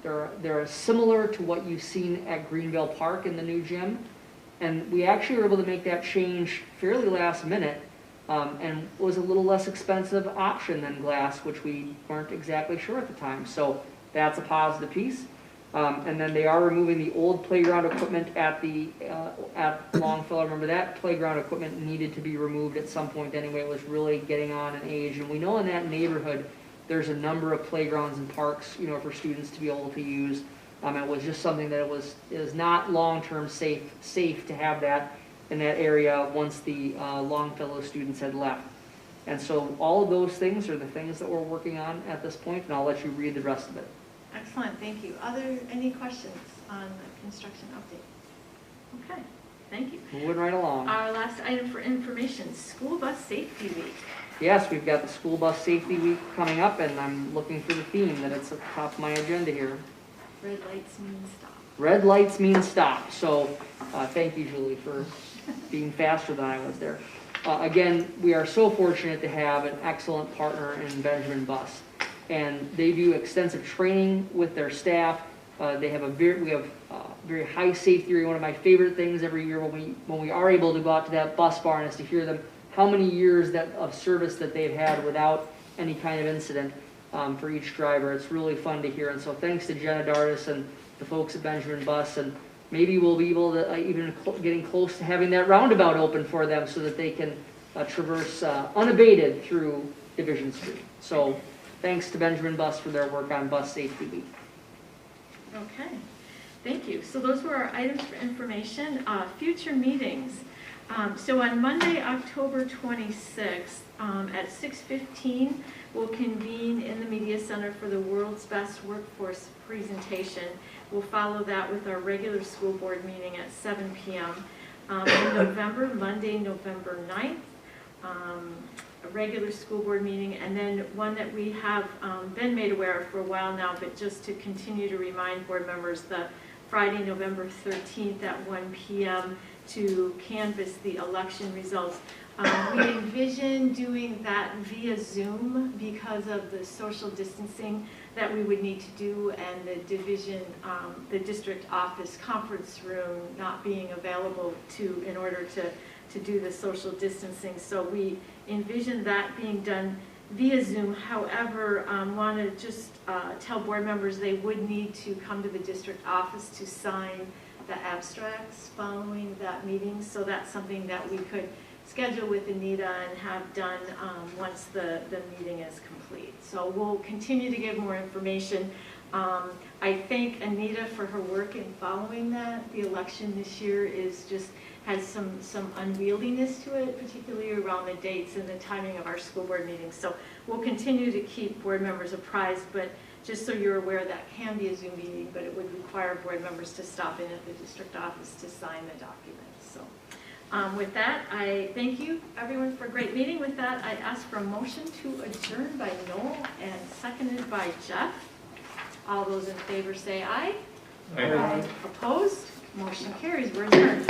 they're similar to what you've seen at Greenville Park in the new gym. And we actually were able to make that change fairly last minute, and was a little less expensive option than glass, which we weren't exactly sure at the time. So that's a positive piece. And then they are removing the old playground equipment at Longfellow. Remember, that playground equipment needed to be removed at some point anyway. It was really getting on in age. And we know in that neighborhood, there's a number of playgrounds and parks, you know, for students to be able to use. It was just something that it is not long-term safe to have that in that area once the Longfellow students had left. And so all of those things are the things that we're working on at this point, and I'll let you read the rest of it. Excellent, thank you. Any questions on the construction update? Okay, thank you. Moving right along. Our last item for information, School Bus Safety Week. Yes, we've got the School Bus Safety Week coming up, and I'm looking for the theme that it's at the top of my agenda here. Red lights mean stop. Red lights mean stop. So thank you, Julie, for being faster than I was there. Again, we are so fortunate to have an excellent partner in Benjamin Bus. And they do extensive training with their staff. We have very high safety rate. One of my favorite things every year when we are able to go out to that bus barn is to hear them how many years of service that they've had without any kind of incident for each driver. It's really fun to hear. And so thanks to Jenna Dardis and the folks at Benjamin Bus, and maybe we'll be able to even getting close to having that roundabout open for them so that they can traverse unabated through Division Street. So thanks to Benjamin Bus for their work on Bus Safety Week. Okay, thank you. So those were our items for information. Future meetings. So on Monday, October 26th at 6:15, we'll convene in the Media Center for the World's Best Workforce presentation. We'll follow that with our regular school board meeting at 7 p.m. In November, Monday, November 9th, a regular school board meeting, and then one that we have been made aware of for a while now, but just to continue to remind board members, the Friday, November 13th at 1 p.m. to canvass the election results. We envision doing that via Zoom because of the social distancing that we would need to do, and the the district office conference room not being available in order to do the social distancing. So we envision that being done via Zoom. However, want to just tell board members they would need to come to the district office to sign the abstracts following that meeting. So that's something that we could schedule with Anita and have done once the meeting is complete. So we'll continue to give more information. I thank Anita for her work in following that. The election this year has some unwieldiness to it, particularly around the dates and the timing of our school board meetings. So we'll continue to keep board members apprised, but just so you're aware, that can be a Zoom meeting, but it would require board members to stop in at the district office to sign the documents. So with that, I thank you, everyone, for a great meeting. With that, I ask for a motion to adjourn by Noel and seconded by Jeff. All those in favor say aye. Aye. Opposed? Motion carries. We're adjourned.